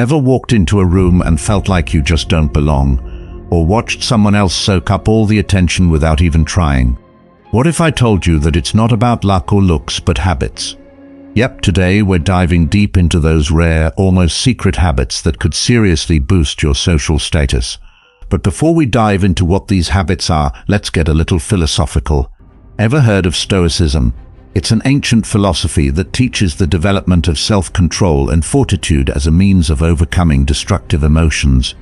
Ever walked into a room and felt like you just don't belong? Or watched someone else soak up all the attention without even trying? What if I told you that it's not about luck or looks, but habits? Yep, today we're diving deep into those rare, almost secret habits that could seriously boost your social status. But before we dive into what these habits are, let's get a little philosophical. Ever heard of Stoicism? It's an ancient philosophy that teaches the development of self-control and fortitude as a means of overcoming destructive emotions.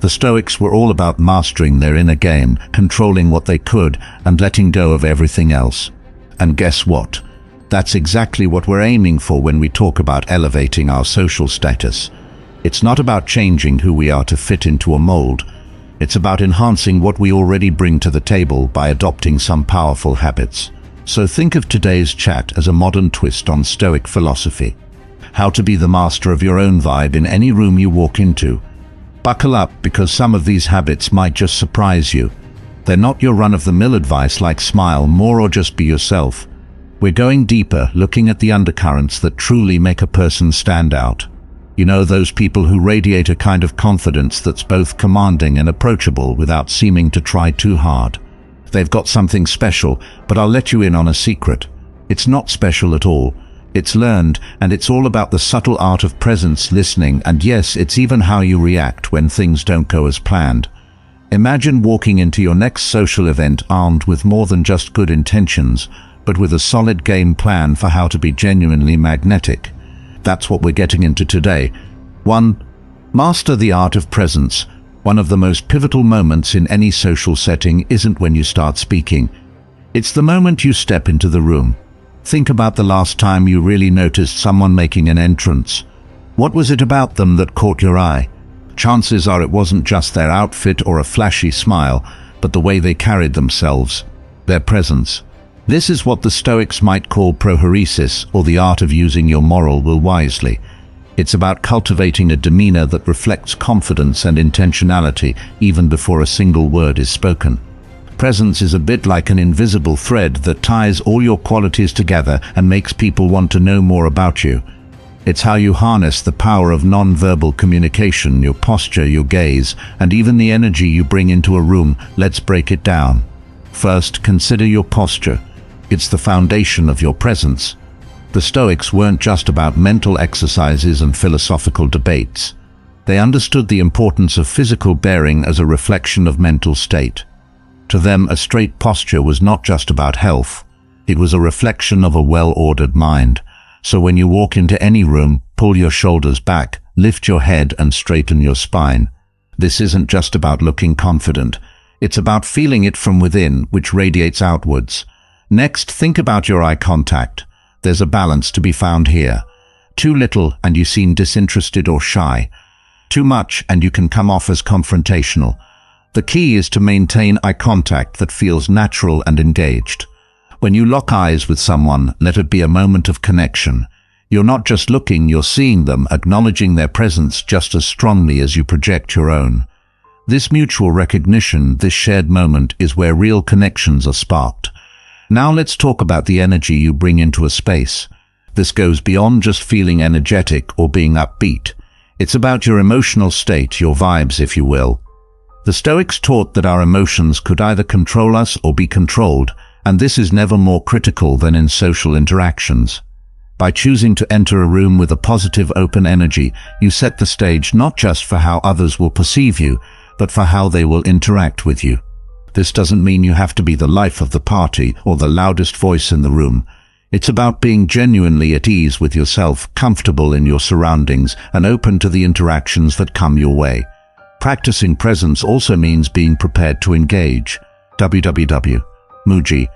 The Stoics were all about mastering their inner game, controlling what they could, and letting go of everything else. And guess what? That's exactly what we're aiming for when we talk about elevating our social status. It's not about changing who we are to fit into a mold. It's about enhancing what we already bring to the table by adopting some powerful habits. So think of today's chat as a modern twist on Stoic philosophy. How to be the master of your own vibe in any room you walk into. Buckle up, because some of these habits might just surprise you. They're not your run-of-the-mill advice like smile more or just be yourself. We're going deeper, looking at the undercurrents that truly make a person stand out. You know, those people who radiate a kind of confidence that's both commanding and approachable without seeming to try too hard. They've got something special, but I'll let you in on a secret. It's not special at all. It's learned, and it's all about the subtle art of presence, listening, and yes, it's even how you react when things don't go as planned. Imagine walking into your next social event armed with more than just good intentions, but with a solid game plan for how to be genuinely magnetic. That's what we're getting into today. 1. Master the art of presence. One of the most pivotal moments in any social setting isn't when you start speaking. It's the moment you step into the room. Think about the last time you really noticed someone making an entrance. What was it about them that caught your eye? Chances are it wasn't just their outfit or a flashy smile, but the way they carried themselves, their presence. This is what the Stoics might call prohoresis, or the art of using your moral will wisely. It's about cultivating a demeanor that reflects confidence and intentionality even before a single word is spoken. Presence is a bit like an invisible thread that ties all your qualities together and makes people want to know more about you. It's how you harness the power of non-verbal communication, your posture, your gaze, and even the energy you bring into a room. Let's break it down. First, consider your posture. It's the foundation of your presence. The Stoics weren't just about mental exercises and philosophical debates. They understood the importance of physical bearing as a reflection of mental state. To them, a straight posture was not just about health. It was a reflection of a well-ordered mind. So when you walk into any room, pull your shoulders back, lift your head, and straighten your spine. This isn't just about looking confident. It's about feeling it from within, which radiates outwards. Next, think about your eye contact. There's a balance to be found here. Too little and you seem disinterested or shy. Too much and you can come off as confrontational. The key is to maintain eye contact that feels natural and engaged. When you lock eyes with someone, let it be a moment of connection. You're not just looking, you're seeing them, acknowledging their presence just as strongly as you project your own. This mutual recognition, this shared moment, is where real connections are sparked. Now let's talk about the energy you bring into a space. This goes beyond just feeling energetic or being upbeat. It's about your emotional state, your vibes, if you will. The Stoics taught that our emotions could either control us or be controlled, and this is never more critical than in social interactions. By choosing to enter a room with a positive, open energy, you set the stage not just for how others will perceive you, but for how they will interact with you. This doesn't mean you have to be the life of the party or the loudest voice in the room. It's about being genuinely at ease with yourself, comfortable in your surroundings, and open to the interactions that come your way. Practicing presence also means being prepared to engage. www.muji.org.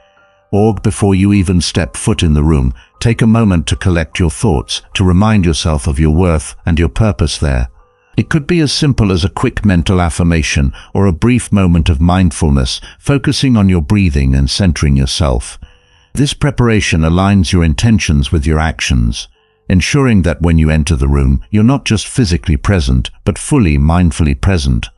Before you even step foot in the room, take a moment to collect your thoughts, to remind yourself of your worth and your purpose there. It could be as simple as a quick mental affirmation or a brief moment of mindfulness, focusing on your breathing and centering yourself. This preparation aligns your intentions with your actions, ensuring that when you enter the room, you're not just physically present, but fully mindfully present.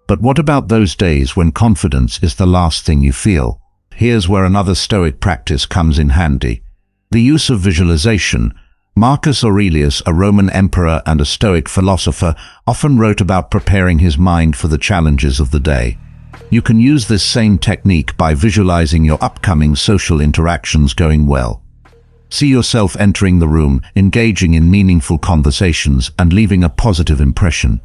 But what about those days when confidence is the last thing you feel? Here's where another Stoic practice comes in handy. The use of visualization. Marcus Aurelius, a Roman emperor and a Stoic philosopher, often wrote about preparing his mind for the challenges of the day. You can use this same technique by visualizing your upcoming social interactions going well. See yourself entering the room, engaging in meaningful conversations, and leaving a positive impression.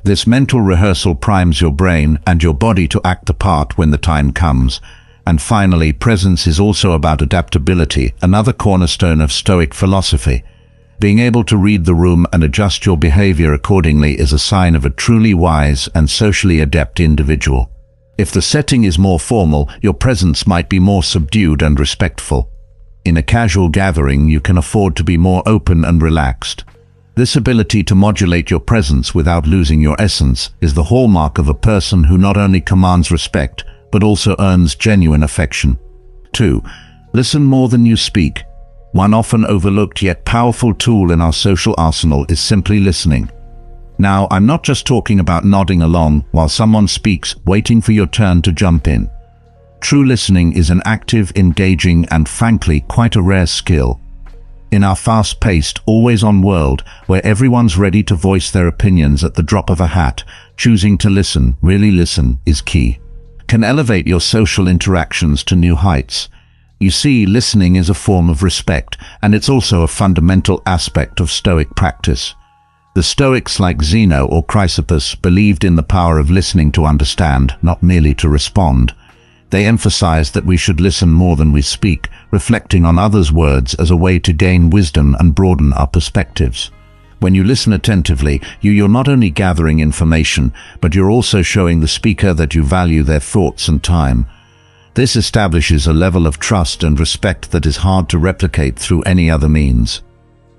This mental rehearsal primes your brain and your body to act the part when the time comes. And finally, presence is also about adaptability, another cornerstone of Stoic philosophy. Being able to read the room and adjust your behavior accordingly is a sign of a truly wise and socially adept individual. If the setting is more formal, your presence might be more subdued and respectful. In a casual gathering, you can afford to be more open and relaxed. This ability to modulate your presence without losing your essence is the hallmark of a person who not only commands respect, but also earns genuine affection. 2. Listen more than you speak. One often overlooked yet powerful tool in our social arsenal is simply listening. Now, I'm not just talking about nodding along while someone speaks, waiting for your turn to jump in. True listening is an active, engaging, and frankly, quite a rare skill. In our fast-paced, always-on world, where everyone's ready to voice their opinions at the drop of a hat, choosing to listen, really listen, is key. Can elevate your social interactions to new heights. You see, listening is a form of respect, and it's also a fundamental aspect of Stoic practice. The Stoics like Zeno or Chrysippus believed in the power of listening to understand, not merely to respond. They emphasized that we should listen more than we speak, reflecting on others' words as a way to gain wisdom and broaden our perspectives. When you listen attentively, you're not only gathering information, but you're also showing the speaker that you value their thoughts and time. This establishes a level of trust and respect that is hard to replicate through any other means.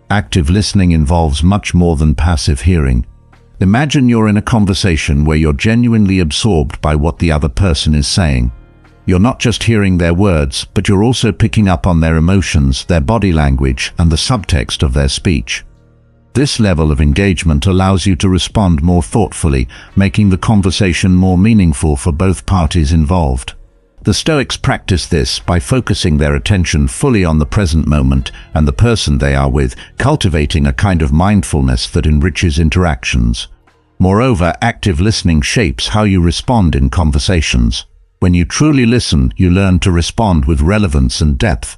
Active listening involves much more than passive hearing. Imagine you're in a conversation where you're genuinely absorbed by what the other person is saying. You're not just hearing their words, but you're also picking up on their emotions, their body language, and the subtext of their speech. This level of engagement allows you to respond more thoughtfully, making the conversation more meaningful for both parties involved. The Stoics practice this by focusing their attention fully on the present moment and the person they are with, cultivating a kind of mindfulness that enriches interactions. Moreover, active listening shapes how you respond in conversations. When you truly listen, you learn to respond with relevance and depth,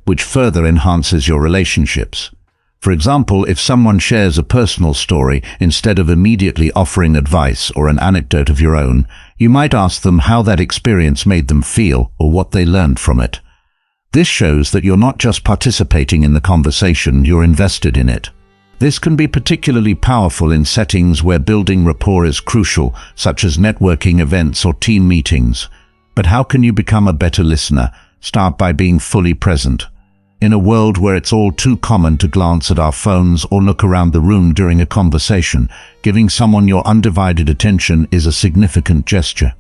which further enhances your relationships. For example, if someone shares a personal story, instead of immediately offering advice or an anecdote of your own, you might ask them how that experience made them feel or what they learned from it. This shows that you're not just participating in the conversation, you're invested in it. This can be particularly powerful in settings where building rapport is crucial, such as networking events or team meetings. But how can you become a better listener? Start by being fully present. In a world where it's all too common to glance at our phones or look around the room during a conversation, giving someone your undivided attention is a significant gesture.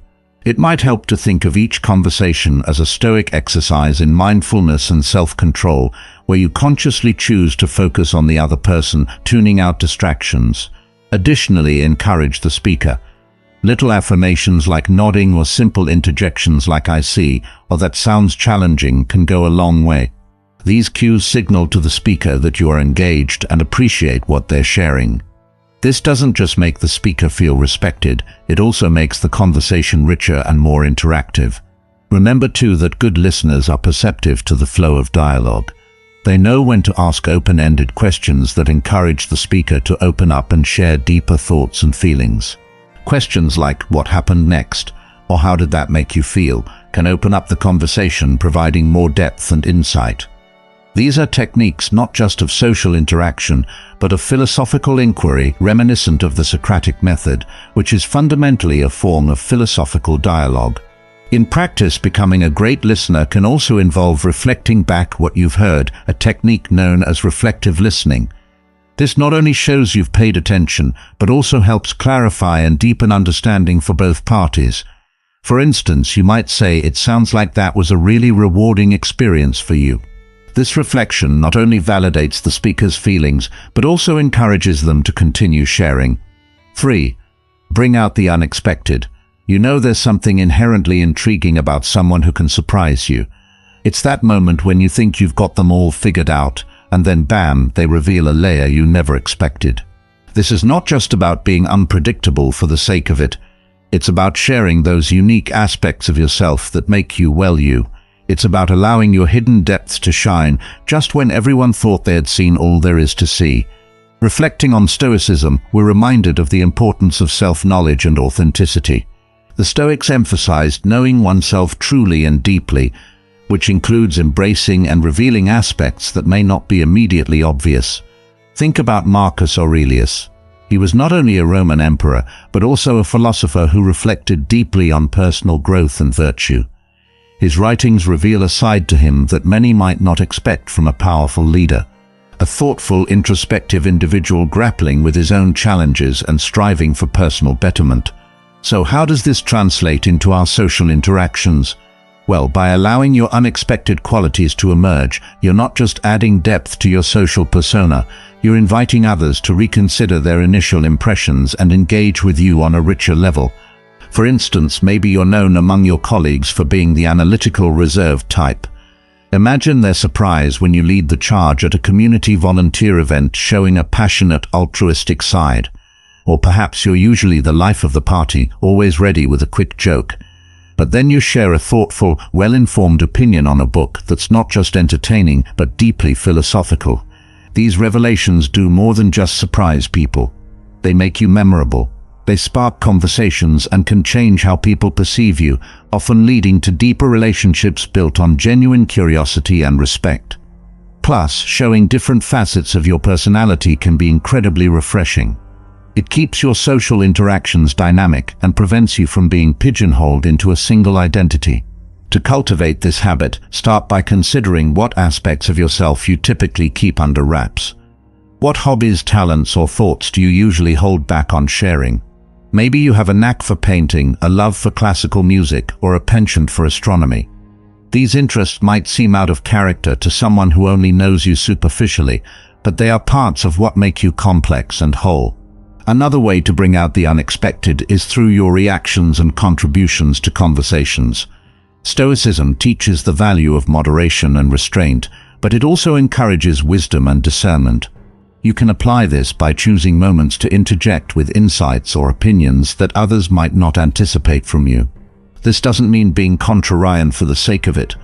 It might help to think of each conversation as a Stoic exercise in mindfulness and self-control, where you consciously choose to focus on the other person, tuning out distractions. Additionally, encourage the speaker. Little affirmations like nodding or simple interjections like "I see" or "that sounds challenging" can go a long way. These cues signal to the speaker that you are engaged and appreciate what they're sharing. This doesn't just make the speaker feel respected, it also makes the conversation richer and more interactive. Remember too that good listeners are perceptive to the flow of dialogue. They know when to ask open-ended questions that encourage the speaker to open up and share deeper thoughts and feelings. Questions like "What happened next?" or "How did that make you feel?" can open up the conversation, providing more depth and insight. These are techniques not just of social interaction, but of philosophical inquiry reminiscent of the Socratic method, which is fundamentally a form of philosophical dialogue. In practice, becoming a great listener can also involve reflecting back what you've heard, a technique known as reflective listening. This not only shows you've paid attention, but also helps clarify and deepen understanding for both parties. For instance, you might say, "It sounds like that was a really rewarding experience for you." This reflection not only validates the speaker's feelings, but also encourages them to continue sharing. 3. Bring out the unexpected. You know there's something inherently intriguing about someone who can surprise you. It's that moment when you think you've got them all figured out, and then bam, they reveal a layer you never expected. This is not just about being unpredictable for the sake of it. It's about sharing those unique aspects of yourself that make you well you. It's about allowing your hidden depths to shine just when everyone thought they had seen all there is to see. Reflecting on Stoicism, we're reminded of the importance of self-knowledge and authenticity. The Stoics emphasized knowing oneself truly and deeply, which includes embracing and revealing aspects that may not be immediately obvious. Think about Marcus Aurelius. He was not only a Roman emperor, but also a philosopher who reflected deeply on personal growth and virtue. His writings reveal a side to him that many might not expect from a powerful leader. A thoughtful, introspective individual grappling with his own challenges and striving for personal betterment. So how does this translate into our social interactions? Well, by allowing your unexpected qualities to emerge, you're not just adding depth to your social persona, you're inviting others to reconsider their initial impressions and engage with you on a richer level. For instance, maybe you're known among your colleagues for being the analytical, reserved type. Imagine their surprise when you lead the charge at a community volunteer event showing a passionate, altruistic side. Or perhaps you're usually the life of the party, always ready with a quick joke. But then you share a thoughtful, well-informed opinion on a book that's not just entertaining, but deeply philosophical. These revelations do more than just surprise people. They make you memorable. They spark conversations and can change how people perceive you, often leading to deeper relationships built on genuine curiosity and respect. Plus, showing different facets of your personality can be incredibly refreshing. It keeps your social interactions dynamic and prevents you from being pigeonholed into a single identity. To cultivate this habit, start by considering what aspects of yourself you typically keep under wraps. What hobbies, talents, or thoughts do you usually hold back on sharing? Maybe you have a knack for painting, a love for classical music, or a penchant for astronomy. These interests might seem out of character to someone who only knows you superficially, but they are parts of what make you complex and whole. Another way to bring out the unexpected is through your reactions and contributions to conversations. Stoicism teaches the value of moderation and restraint, but it also encourages wisdom and discernment. You can apply this by choosing moments to interject with insights or opinions that others might not anticipate from you. This doesn't mean being contrarian for the sake of it.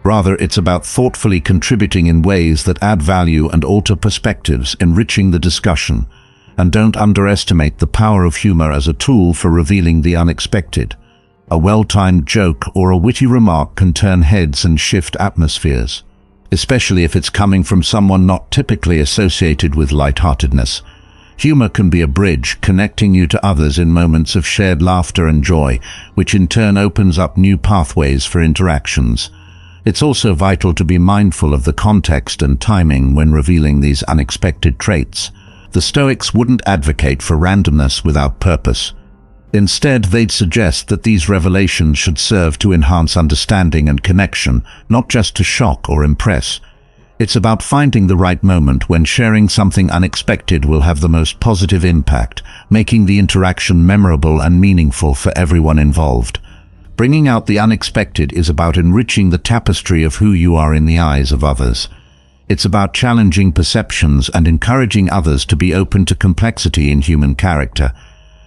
Rather, it's about thoughtfully contributing in ways that add value and alter perspectives, enriching the discussion. And don't underestimate the power of humor as a tool for revealing the unexpected. A well-timed joke or a witty remark can turn heads and shift atmospheres, especially if it's coming from someone not typically associated with lightheartedness. Humor can be a bridge connecting you to others in moments of shared laughter and joy, which in turn opens up new pathways for interactions. It's also vital to be mindful of the context and timing when revealing these unexpected traits. The Stoics wouldn't advocate for randomness without purpose. Instead, they'd suggest that these revelations should serve to enhance understanding and connection, not just to shock or impress. It's about finding the right moment when sharing something unexpected will have the most positive impact, making the interaction memorable and meaningful for everyone involved. Bringing out the unexpected is about enriching the tapestry of who you are in the eyes of others. It's about challenging perceptions and encouraging others to be open to complexity in human character.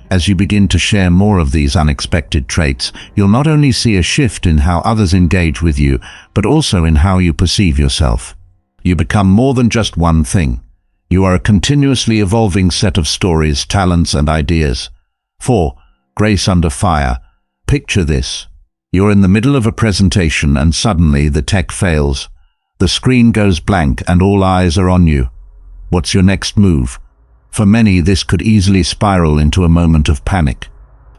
As you begin to share more of these unexpected traits, you'll not only see a shift in how others engage with you, but also in how you perceive yourself. You become more than just one thing. You are a continuously evolving set of stories, talents, and ideas. 4. Grace under fire. Picture this. You're in the middle of a presentation and suddenly the tech fails. The screen goes blank and all eyes are on you. What's your next move? For many, this could easily spiral into a moment of panic.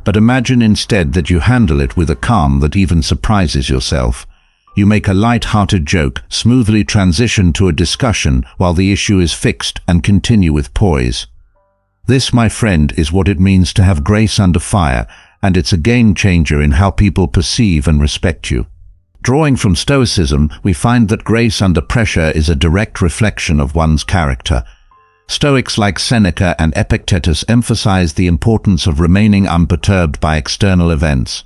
But imagine instead that you handle it with a calm that even surprises yourself. You make a light-hearted joke, smoothly transition to a discussion while the issue is fixed, and continue with poise. This, my friend, is what it means to have grace under fire, and it's a game-changer in how people perceive and respect you. Drawing from Stoicism, we find that grace under pressure is a direct reflection of one's character. Stoics like Seneca and Epictetus emphasized the importance of remaining unperturbed by external events.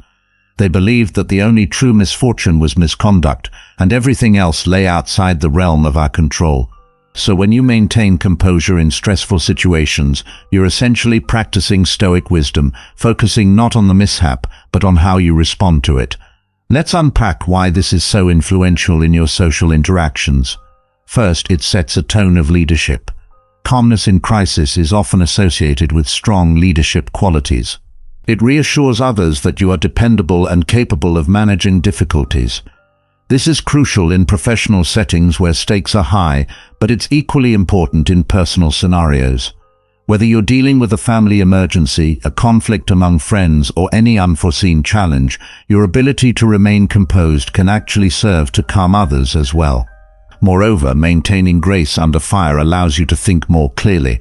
They believed that the only true misfortune was misconduct, and everything else lay outside the realm of our control. So when you maintain composure in stressful situations, you're essentially practicing Stoic wisdom, focusing not on the mishap, but on how you respond to it. Let's unpack why this is so influential in your social interactions. First, it sets a tone of leadership. Calmness in crisis is often associated with strong leadership qualities. It reassures others that you are dependable and capable of managing difficulties. This is crucial in professional settings where stakes are high, but it's equally important in personal scenarios. Whether you're dealing with a family emergency, a conflict among friends, or any unforeseen challenge, your ability to remain composed can actually serve to calm others as well. Moreover, maintaining grace under fire allows you to think more clearly.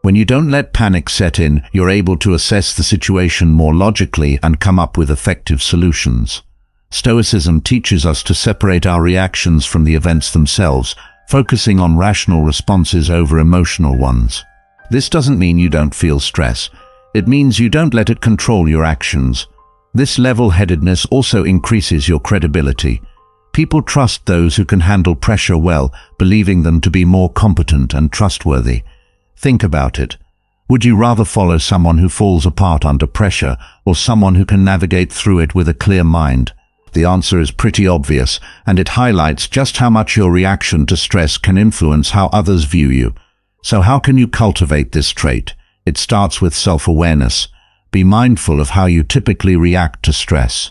When you don't let panic set in, you're able to assess the situation more logically and come up with effective solutions. Stoicism teaches us to separate our reactions from the events themselves, focusing on rational responses over emotional ones. This doesn't mean you don't feel stress. It means you don't let it control your actions. This level-headedness also increases your credibility. People trust those who can handle pressure well, believing them to be more competent and trustworthy. Think about it. Would you rather follow someone who falls apart under pressure, or someone who can navigate through it with a clear mind? The answer is pretty obvious, and it highlights just how much your reaction to stress can influence how others view you. So how can you cultivate this trait? It starts with self-awareness. Be mindful of how you typically react to stress.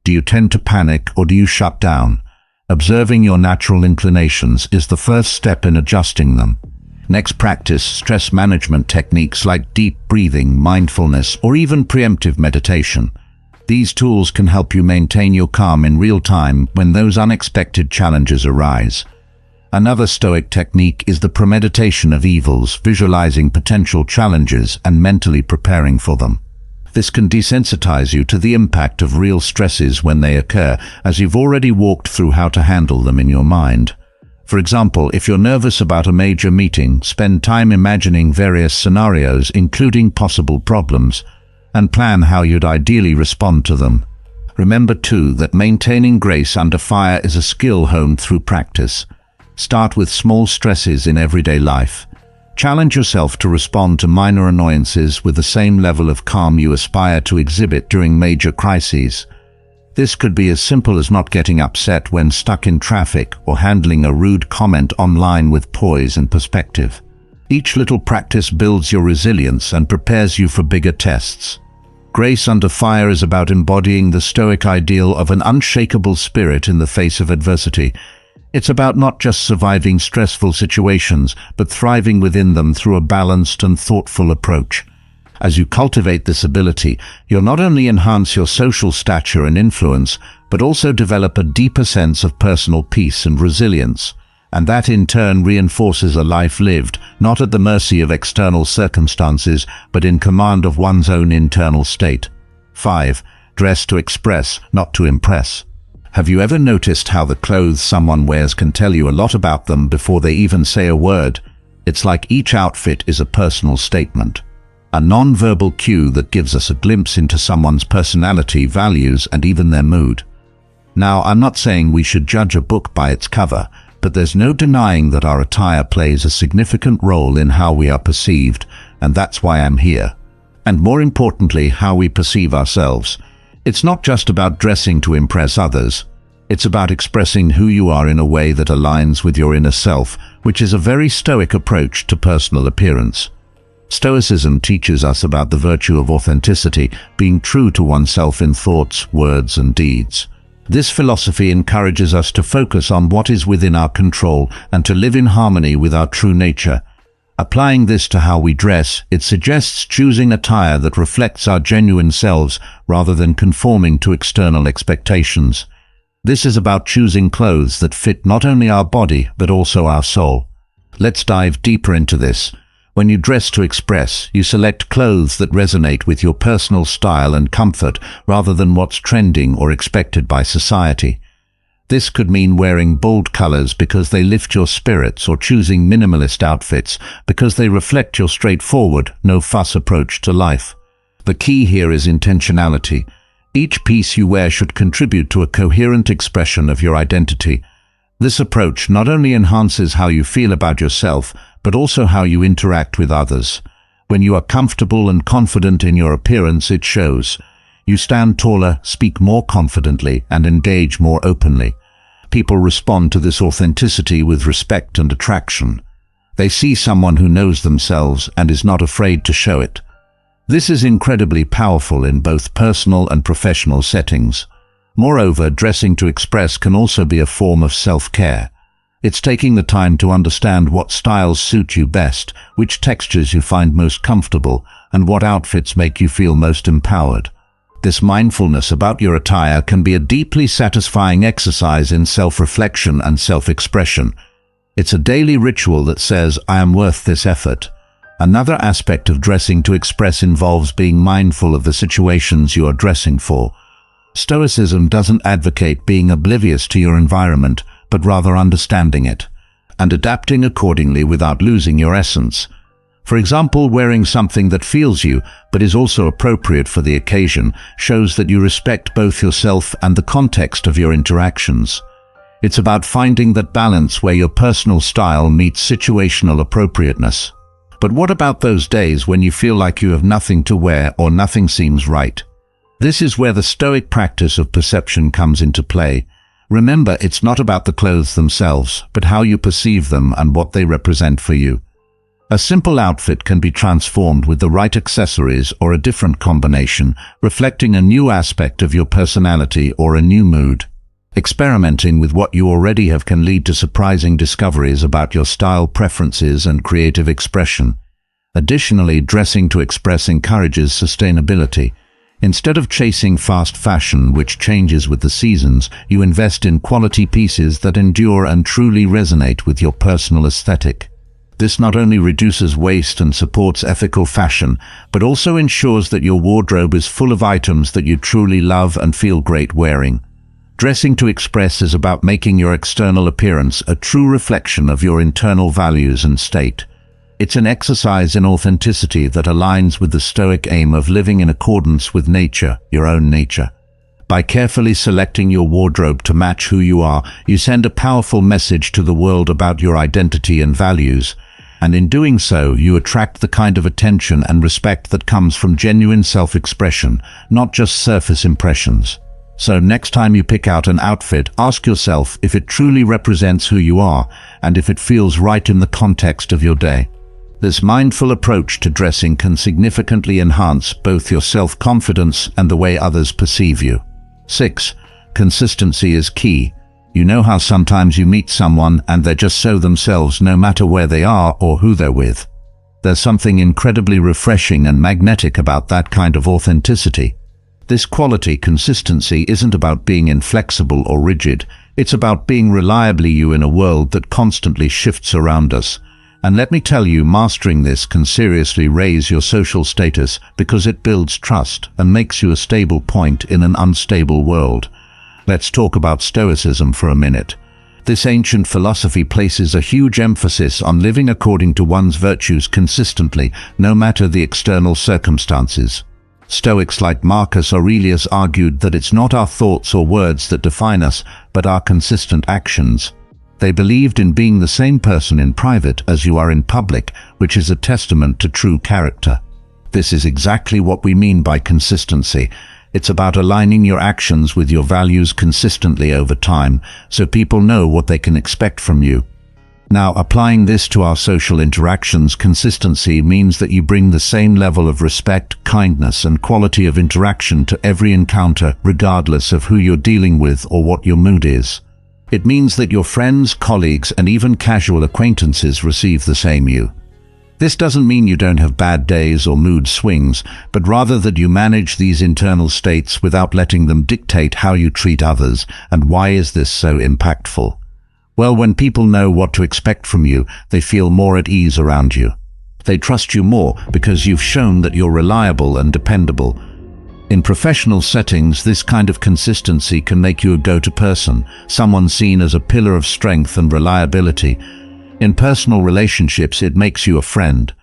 Do you tend to panic or do you shut down? Observing your natural inclinations is the first step in adjusting them. Next, practice stress management techniques like deep breathing, mindfulness, or even preemptive meditation. These tools can help you maintain your calm in real time when those unexpected challenges arise. Another Stoic technique is the premeditation of evils, visualizing potential challenges and mentally preparing for them. This can desensitize you to the impact of real stresses when they occur, as you've already walked through how to handle them in your mind. For example, if you're nervous about a major meeting, spend time imagining various scenarios, including possible problems, and plan how you'd ideally respond to them. Remember too that maintaining grace under fire is a skill honed through practice. Start with small stresses in everyday life. Challenge yourself to respond to minor annoyances with the same level of calm you aspire to exhibit during major crises. This could be as simple as not getting upset when stuck in traffic or handling a rude comment online with poise and perspective. Each little practice builds your resilience and prepares you for bigger tests. Grace under fire is about embodying the Stoic ideal of an unshakable spirit in the face of adversity. It's about not just surviving stressful situations, but thriving within them through a balanced and thoughtful approach. As you cultivate this ability, you'll not only enhance your social stature and influence, but also develop a deeper sense of personal peace and resilience. And that in turn reinforces a life lived, not at the mercy of external circumstances, but in command of one's own internal state. 5. Dress to express, not to impress. Have you ever noticed how the clothes someone wears can tell you a lot about them before they even say a word? It's like each outfit is a personal statement, a non-verbal cue that gives us a glimpse into someone's personality, values, and even their mood. Now, I'm not saying we should judge a book by its cover, but there's no denying that our attire plays a significant role in how we are perceived, and that's why I'm here. And more importantly, how we perceive ourselves. It's not just about dressing to impress others. It's about expressing who you are in a way that aligns with your inner self, which is a very Stoic approach to personal appearance. Stoicism teaches us about the virtue of authenticity, being true to oneself in thoughts, words, and deeds. This philosophy encourages us to focus on what is within our control and to live in harmony with our true nature. Applying this to how we dress, it suggests choosing attire that reflects our genuine selves rather than conforming to external expectations. This is about choosing clothes that fit not only our body but also our soul. Let's dive deeper into this. When you dress to express, you select clothes that resonate with your personal style and comfort rather than what's trending or expected by society. This could mean wearing bold colors because they lift your spirits, or choosing minimalist outfits because they reflect your straightforward, no-fuss approach to life. The key here is intentionality. Each piece you wear should contribute to a coherent expression of your identity. This approach not only enhances how you feel about yourself, but also how you interact with others. When you are comfortable and confident in your appearance, it shows. You stand taller, speak more confidently, and engage more openly. People respond to this authenticity with respect and attraction. They see someone who knows themselves and is not afraid to show it. This is incredibly powerful in both personal and professional settings. Moreover, dressing to express can also be a form of self-care. It's taking the time to understand what styles suit you best, which textures you find most comfortable, and what outfits make you feel most empowered. This mindfulness about your attire can be a deeply satisfying exercise in self-reflection and self-expression. It's a daily ritual that says, "I am worth this effort." Another aspect of dressing to express involves being mindful of the situations you are dressing for. Stoicism doesn't advocate being oblivious to your environment, but rather understanding it, and adapting accordingly without losing your essence. For example, wearing something that feels you, but is also appropriate for the occasion, shows that you respect both yourself and the context of your interactions. It's about finding that balance where your personal style meets situational appropriateness. But what about those days when you feel like you have nothing to wear or nothing seems right? This is where the Stoic practice of perception comes into play. Remember, it's not about the clothes themselves, but how you perceive them and what they represent for you. A simple outfit can be transformed with the right accessories or a different combination, reflecting a new aspect of your personality or a new mood. Experimenting with what you already have can lead to surprising discoveries about your style preferences and creative expression. Additionally, dressing to express encourages sustainability. Instead of chasing fast fashion, which changes with the seasons, you invest in quality pieces that endure and truly resonate with your personal aesthetic. This not only reduces waste and supports ethical fashion, but also ensures that your wardrobe is full of items that you truly love and feel great wearing. Dressing to express is about making your external appearance a true reflection of your internal values and state. It's an exercise in authenticity that aligns with the Stoic aim of living in accordance with nature, your own nature. By carefully selecting your wardrobe to match who you are, you send a powerful message to the world about your identity and values. And in doing so, you attract the kind of attention and respect that comes from genuine self-expression, not just surface impressions. So next time you pick out an outfit, ask yourself if it truly represents who you are and if it feels right in the context of your day. This mindful approach to dressing can significantly enhance both your self-confidence and the way others perceive you. 6. Consistency is key. You know how sometimes you meet someone and they're just so themselves no matter where they are or who they're with. There's something incredibly refreshing and magnetic about that kind of authenticity. This quality, consistency, isn't about being inflexible or rigid. It's about being reliably you in a world that constantly shifts around us. And let me tell you, mastering this can seriously raise your social status because it builds trust and makes you a stable point in an unstable world. Let's talk about Stoicism for a minute. This ancient philosophy places a huge emphasis on living according to one's virtues consistently, no matter the external circumstances. Stoics like Marcus Aurelius argued that it's not our thoughts or words that define us, but our consistent actions. They believed in being the same person in private as you are in public, which is a testament to true character. This is exactly what we mean by consistency. It's about aligning your actions with your values consistently over time, so people know what they can expect from you. Now, applying this to our social interactions, consistency means that you bring the same level of respect, kindness, and quality of interaction to every encounter, regardless of who you're dealing with or what your mood is. It means that your friends, colleagues, and even casual acquaintances receive the same you. This doesn't mean you don't have bad days or mood swings, but rather that you manage these internal states without letting them dictate how you treat others. And why is this so impactful? Well, when people know what to expect from you, they feel more at ease around you. They trust you more because you've shown that you're reliable and dependable. In professional settings, this kind of consistency can make you a go-to person, someone seen as a pillar of strength and reliability. In personal relationships, it makes you a friend,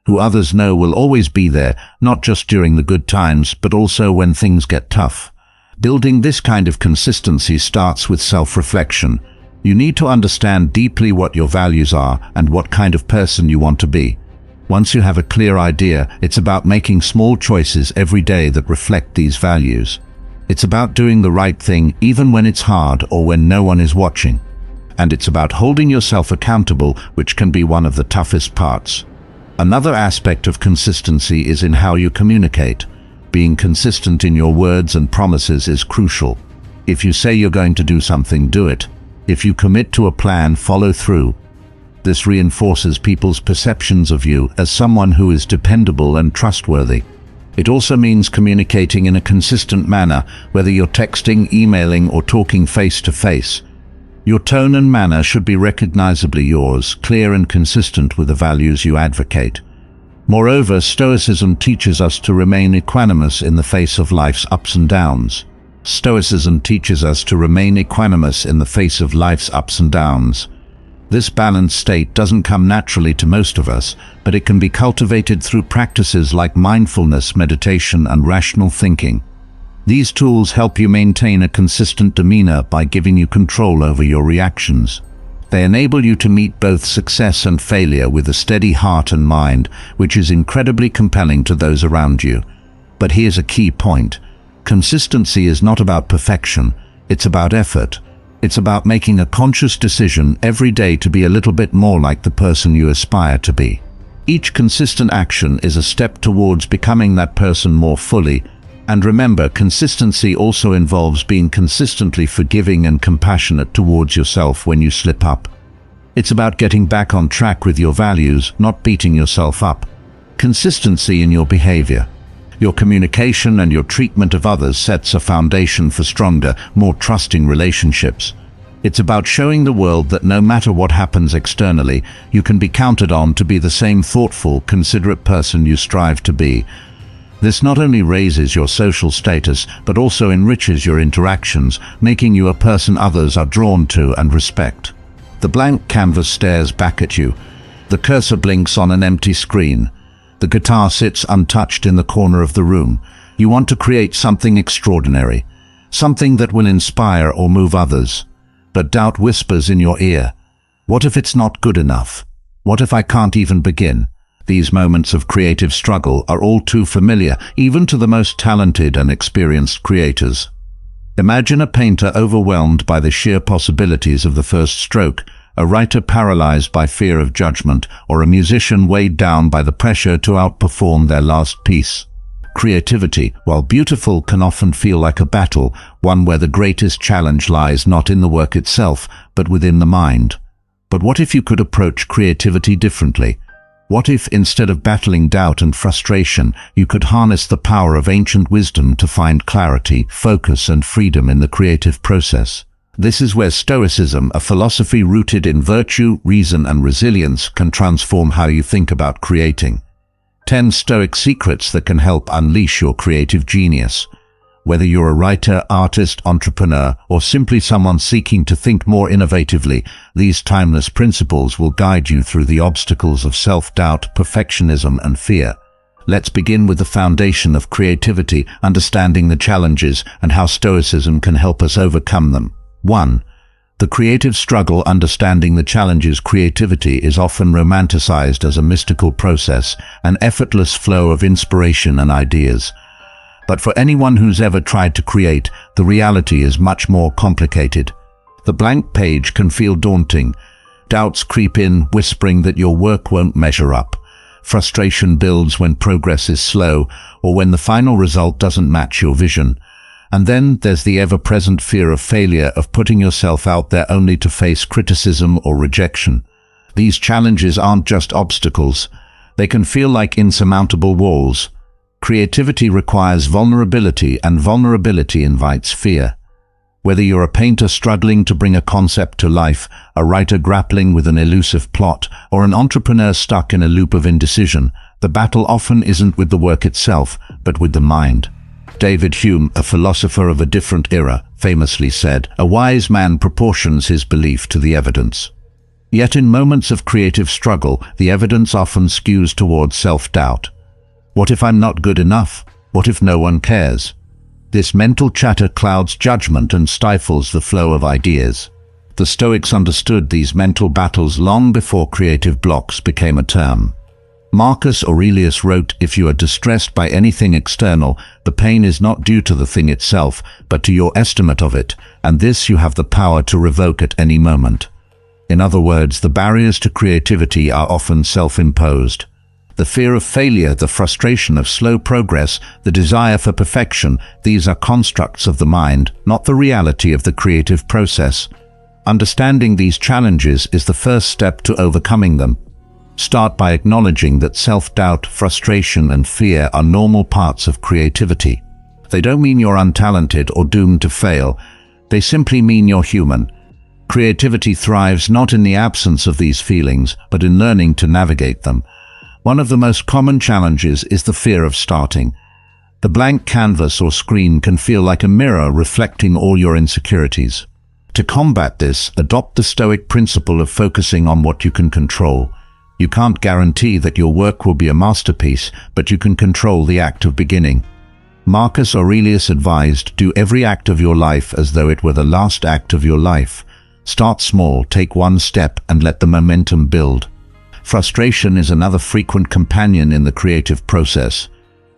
who others know will always be there, not just during the good times, but also when things get tough. Building this kind of consistency starts with self-reflection. You need to understand deeply what your values are and what kind of person you want to be. Once you have a clear idea, it's about making small choices every day that reflect these values. It's about doing the right thing even when it's hard or when no one is watching. And it's about holding yourself accountable, which can be one of the toughest parts. Another aspect of consistency is in how you communicate. Being consistent in your words and promises is crucial. If you say you're going to do something, do it. If you commit to a plan, follow through. This reinforces people's perceptions of you as someone who is dependable and trustworthy. It also means communicating in a consistent manner, whether you're texting, emailing, or talking face to face. Your tone and manner should be recognizably yours, clear and consistent with the values you advocate. Moreover, Stoicism teaches us to remain equanimous in the face of life's ups and downs. Stoicism teaches us to remain equanimous in the face of life's ups and downs. This balanced state doesn't come naturally to most of us, but it can be cultivated through practices like mindfulness, meditation, and rational thinking. These tools help you maintain a consistent demeanor by giving you control over your reactions. They enable you to meet both success and failure with a steady heart and mind, which is incredibly compelling to those around you. But here's a key point. Consistency is not about perfection, it's about effort. It's about making a conscious decision every day to be a little bit more like the person you aspire to be. Each consistent action is a step towards becoming that person more fully. And remember, consistency also involves being consistently forgiving and compassionate towards yourself when you slip up. It's about getting back on track with your values, not beating yourself up. Consistency in your behavior, your communication, and your treatment of others sets a foundation for stronger, more trusting relationships. It's about showing the world that no matter what happens externally, you can be counted on to be the same thoughtful, considerate person you strive to be. This not only raises your social status, but also enriches your interactions, making you a person others are drawn to and respect. The blank canvas stares back at you. The cursor blinks on an empty screen. The guitar sits untouched in the corner of the room. You want to create something extraordinary, something that will inspire or move others. But doubt whispers in your ear. What if it's not good enough? What if I can't even begin? These moments of creative struggle are all too familiar, even to the most talented and experienced creators. Imagine a painter overwhelmed by the sheer possibilities of the first stroke, a writer paralyzed by fear of judgment, or a musician weighed down by the pressure to outperform their last piece. Creativity, while beautiful, can often feel like a battle, one where the greatest challenge lies not in the work itself, but within the mind. But what if you could approach creativity differently? What if, instead of battling doubt and frustration, you could harness the power of ancient wisdom to find clarity, focus, and freedom in the creative process? This is where Stoicism, a philosophy rooted in virtue, reason, and resilience, can transform how you think about creating. 10 Stoic secrets that can help unleash your creative genius. Whether you're a writer, artist, entrepreneur, or simply someone seeking to think more innovatively, these timeless principles will guide you through the obstacles of self-doubt, perfectionism, and fear. Let's begin with the foundation of creativity, understanding the challenges and how Stoicism can help us overcome them. 1. The creative struggle. Understanding the challenges. Creativity is often romanticized as a mystical process, an effortless flow of inspiration and ideas. But for anyone who's ever tried to create, the reality is much more complicated. The blank page can feel daunting. Doubts creep in, whispering that your work won't measure up. Frustration builds when progress is slow, or when the final result doesn't match your vision. And then there's the ever-present fear of failure, of putting yourself out there only to face criticism or rejection. These challenges aren't just obstacles. They can feel like insurmountable walls. Creativity requires vulnerability, and vulnerability invites fear. Whether you're a painter struggling to bring a concept to life, a writer grappling with an elusive plot, or an entrepreneur stuck in a loop of indecision, the battle often isn't with the work itself, but with the mind. David Hume, a philosopher of a different era, famously said, "A wise man proportions his belief to the evidence." Yet in moments of creative struggle, the evidence often skews towards self-doubt. What if I'm not good enough? What if no one cares? This mental chatter clouds judgment and stifles the flow of ideas. The Stoics understood these mental battles long before creative blocks became a term. Marcus Aurelius wrote, "If you are distressed by anything external, the pain is not due to the thing itself, but to your estimate of it, and this you have the power to revoke at any moment." In other words, the barriers to creativity are often self-imposed. The fear of failure, the frustration of slow progress, the desire for perfection, these are constructs of the mind, not the reality of the creative process. Understanding these challenges is the first step to overcoming them. Start by acknowledging that self-doubt, frustration, and fear are normal parts of creativity. They don't mean you're untalented or doomed to fail. They simply mean you're human. Creativity thrives not in the absence of these feelings, but in learning to navigate them. One of the most common challenges is the fear of starting. The blank canvas or screen can feel like a mirror reflecting all your insecurities. To combat this, adopt the Stoic principle of focusing on what you can control. You can't guarantee that your work will be a masterpiece, but you can control the act of beginning. Marcus Aurelius advised, "Do every act of your life as though it were the last act of your life." Start small, take one step, and let the momentum build. Frustration is another frequent companion in the creative process.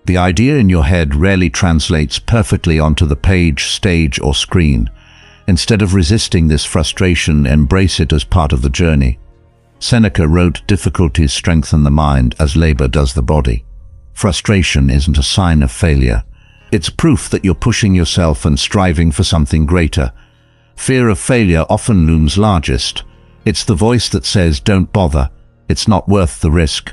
The idea in your head rarely translates perfectly onto the page, stage, or screen. Instead of resisting this frustration, embrace it as part of the journey. Seneca wrote, "Difficulties strengthen the mind as labor does the body." Frustration isn't a sign of failure. It's proof that you're pushing yourself and striving for something greater. Fear of failure often looms largest. It's the voice that says, "Don't bother. It's not worth the risk."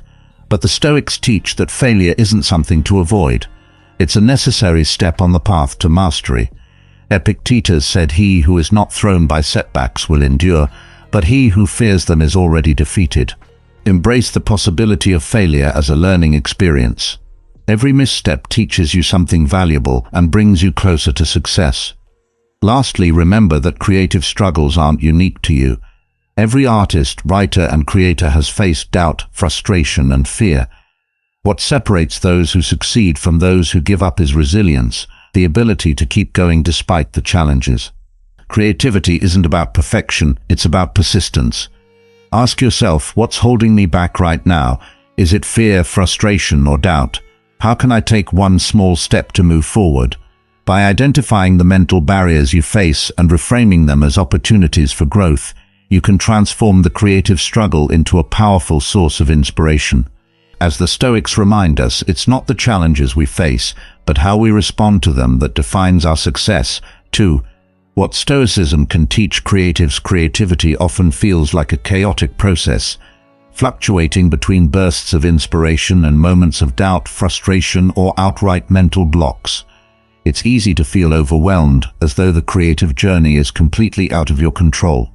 But the Stoics teach that failure isn't something to avoid. It's a necessary step on the path to mastery. Epictetus said, "He who is not thrown by setbacks will endure, but he who fears them is already defeated." Embrace the possibility of failure as a learning experience. Every misstep teaches you something valuable and brings you closer to success. Lastly, remember that creative struggles aren't unique to you. Every artist, writer, and creator has faced doubt, frustration, and fear. What separates those who succeed from those who give up is resilience, the ability to keep going despite the challenges. Creativity isn't about perfection, it's about persistence. Ask yourself, what's holding me back right now? Is it fear, frustration, or doubt? How can I take one small step to move forward? By identifying the mental barriers you face and reframing them as opportunities for growth, you can transform the creative struggle into a powerful source of inspiration. As the Stoics remind us, it's not the challenges we face, but how we respond to them that defines our success. 2. What Stoicism can teach creatives: creativity often feels like a chaotic process, fluctuating between bursts of inspiration and moments of doubt, frustration, or outright mental blocks. It's easy to feel overwhelmed, as though the creative journey is completely out of your control.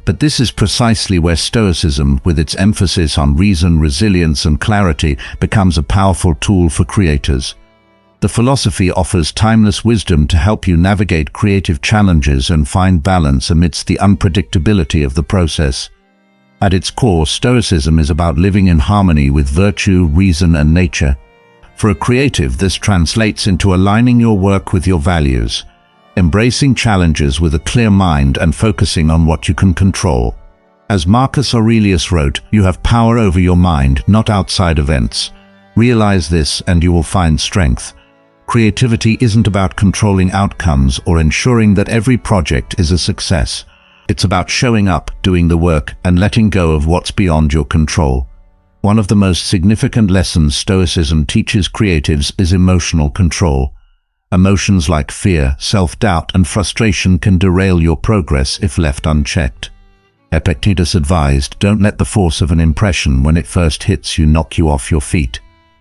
But this is precisely where Stoicism, with its emphasis on reason, resilience, and clarity, becomes a powerful tool for creators. The philosophy offers timeless wisdom to help you navigate creative challenges and find balance amidst the unpredictability of the process. At its core, Stoicism is about living in harmony with virtue, reason, and nature. For a creative, this translates into aligning your work with your values, embracing challenges with a clear mind, and focusing on what you can control. As Marcus Aurelius wrote, "You have power over your mind, not outside events." Realize this and you will find strength. Creativity isn't about controlling outcomes or ensuring that every project is a success. It's about showing up, doing the work, and letting go of what's beyond your control. One of the most significant lessons Stoicism teaches creatives is emotional control. Emotions like fear, self-doubt, and frustration can derail your progress if left unchecked. Epictetus advised, "Don't let the force of an impression when it first hits you knock you off your feet.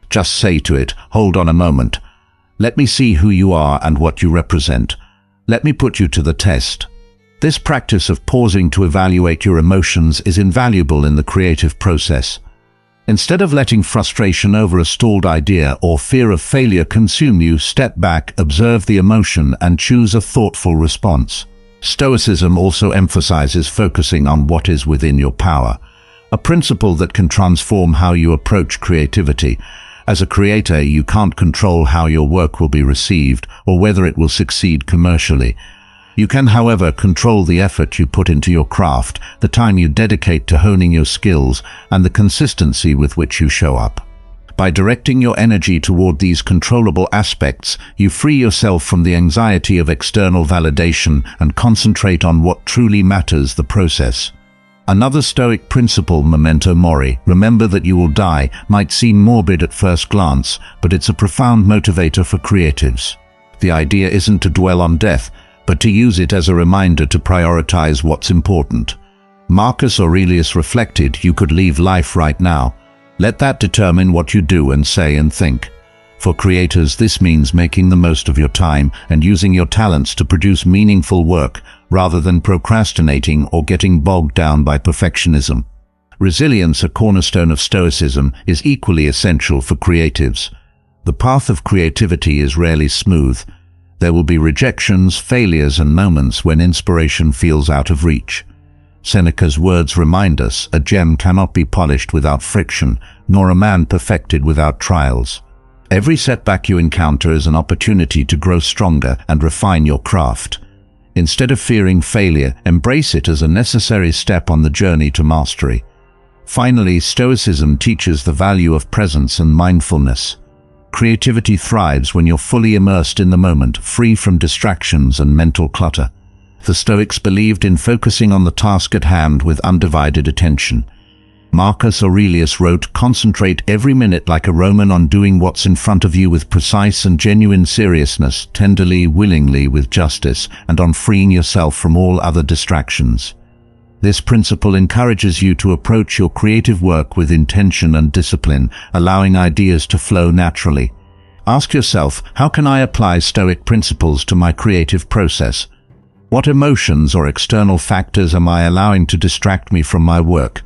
Just say to it, 'Hold on a moment. Let me see who you are and what you represent. Let me put you to the test.'" This practice of pausing to evaluate your emotions is invaluable in the creative process. Instead of letting frustration over a stalled idea or fear of failure consume you, step back, observe the emotion, and choose a thoughtful response. Stoicism also emphasizes focusing on what is within your power, a principle that can transform how you approach creativity. As a creator, you can't control how your work will be received or whether it will succeed commercially. You can, however, control the effort you put into your craft, the time you dedicate to honing your skills, and the consistency with which you show up. By directing your energy toward these controllable aspects, you free yourself from the anxiety of external validation and concentrate on what truly matters: the process. Another Stoic principle, memento mori, remember that you will die, might seem morbid at first glance, but it's a profound motivator for creatives. The idea isn't to dwell on death, but to use it as a reminder to prioritize what's important. Marcus Aurelius reflected, "You could leave life right now. Let that determine what you do and say and think." For creators, this means making the most of your time and using your talents to produce meaningful work, rather than procrastinating or getting bogged down by perfectionism. Resilience, a cornerstone of Stoicism, is equally essential for creatives. The path of creativity is rarely smooth. There will be rejections, failures, and moments when inspiration feels out of reach. Seneca's words remind us, "A gem cannot be polished without friction, nor a man perfected without trials." Every setback you encounter is an opportunity to grow stronger and refine your craft. Instead of fearing failure, embrace it as a necessary step on the journey to mastery. Finally, Stoicism teaches the value of presence and mindfulness. Creativity thrives when you're fully immersed in the moment, free from distractions and mental clutter. The Stoics believed in focusing on the task at hand with undivided attention. Marcus Aurelius wrote, "Concentrate every minute like a Roman on doing what's in front of you with precise and genuine seriousness, tenderly, willingly, with justice, and on freeing yourself from all other distractions." This principle encourages you to approach your creative work with intention and discipline, allowing ideas to flow naturally. Ask yourself, how can I apply Stoic principles to my creative process? What emotions or external factors am I allowing to distract me from my work?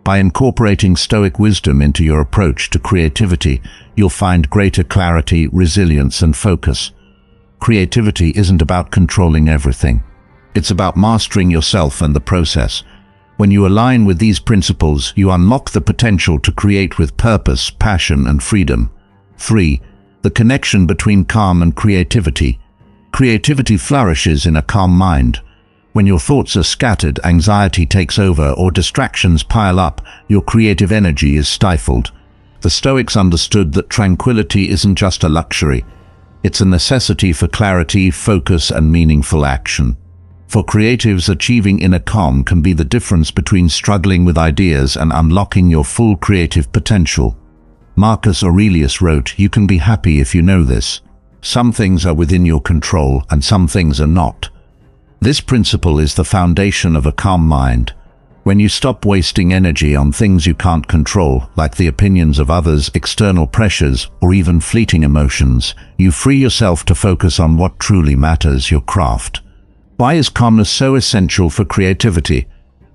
By incorporating Stoic wisdom into your approach to creativity, you'll find greater clarity, resilience, and focus. Creativity isn't about controlling everything. It's about mastering yourself and the process. When you align with these principles, you unlock the potential to create with purpose, passion, and freedom. 3. The connection between calm and creativity. Creativity flourishes in a calm mind. When your thoughts are scattered, anxiety takes over, or distractions pile up, your creative energy is stifled. The Stoics understood that tranquility isn't just a luxury. It's a necessity for clarity, focus, and meaningful action. For creatives, achieving inner calm can be the difference between struggling with ideas and unlocking your full creative potential. Marcus Aurelius wrote, "You can be happy if you know this. Some things are within your control and some things are not." This principle is the foundation of a calm mind. When you stop wasting energy on things you can't control, like the opinions of others, external pressures, or even fleeting emotions, you free yourself to focus on what truly matters: your craft. Why is calmness so essential for creativity?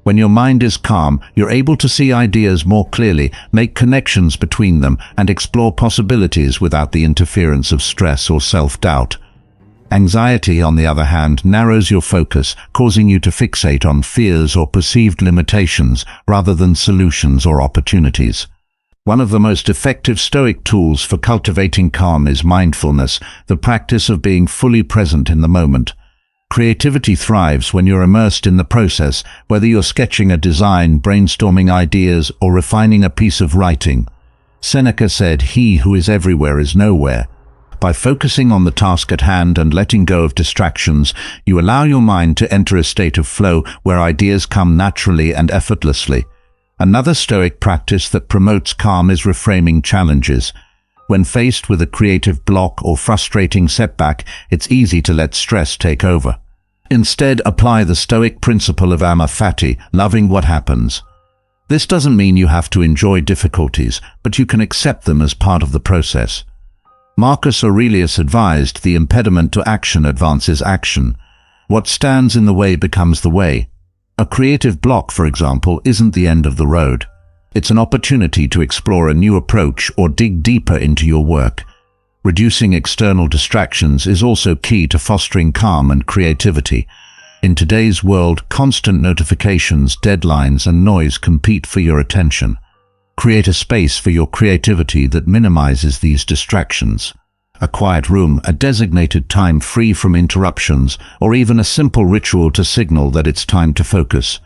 When your mind is calm, you're able to see ideas more clearly, make connections between them, and explore possibilities without the interference of stress or self-doubt. Anxiety, on the other hand, narrows your focus, causing you to fixate on fears or perceived limitations rather than solutions or opportunities. One of the most effective Stoic tools for cultivating calm is mindfulness, the practice of being fully present in the moment. Creativity thrives when you're immersed in the process, whether you're sketching a design, brainstorming ideas, or refining a piece of writing. Seneca said, "He who is everywhere is nowhere." By focusing on the task at hand and letting go of distractions, you allow your mind to enter a state of flow where ideas come naturally and effortlessly. Another Stoic practice that promotes calm is reframing challenges. When faced with a creative block or frustrating setback, it's easy to let stress take over. Instead, apply the Stoic principle of amor fati, loving what happens. This doesn't mean you have to enjoy difficulties, but you can accept them as part of the process. Marcus Aurelius advised, "The impediment to action advances action. What stands in the way becomes the way." A creative block, for example, isn't the end of the road. It's an opportunity to explore a new approach or dig deeper into your work. Reducing external distractions is also key to fostering calm and creativity. In today's world, constant notifications, deadlines, and noise compete for your attention. Create a space for your creativity that minimizes these distractions. A quiet room, a designated time free from interruptions, or even a simple ritual to signal that it's time to focus.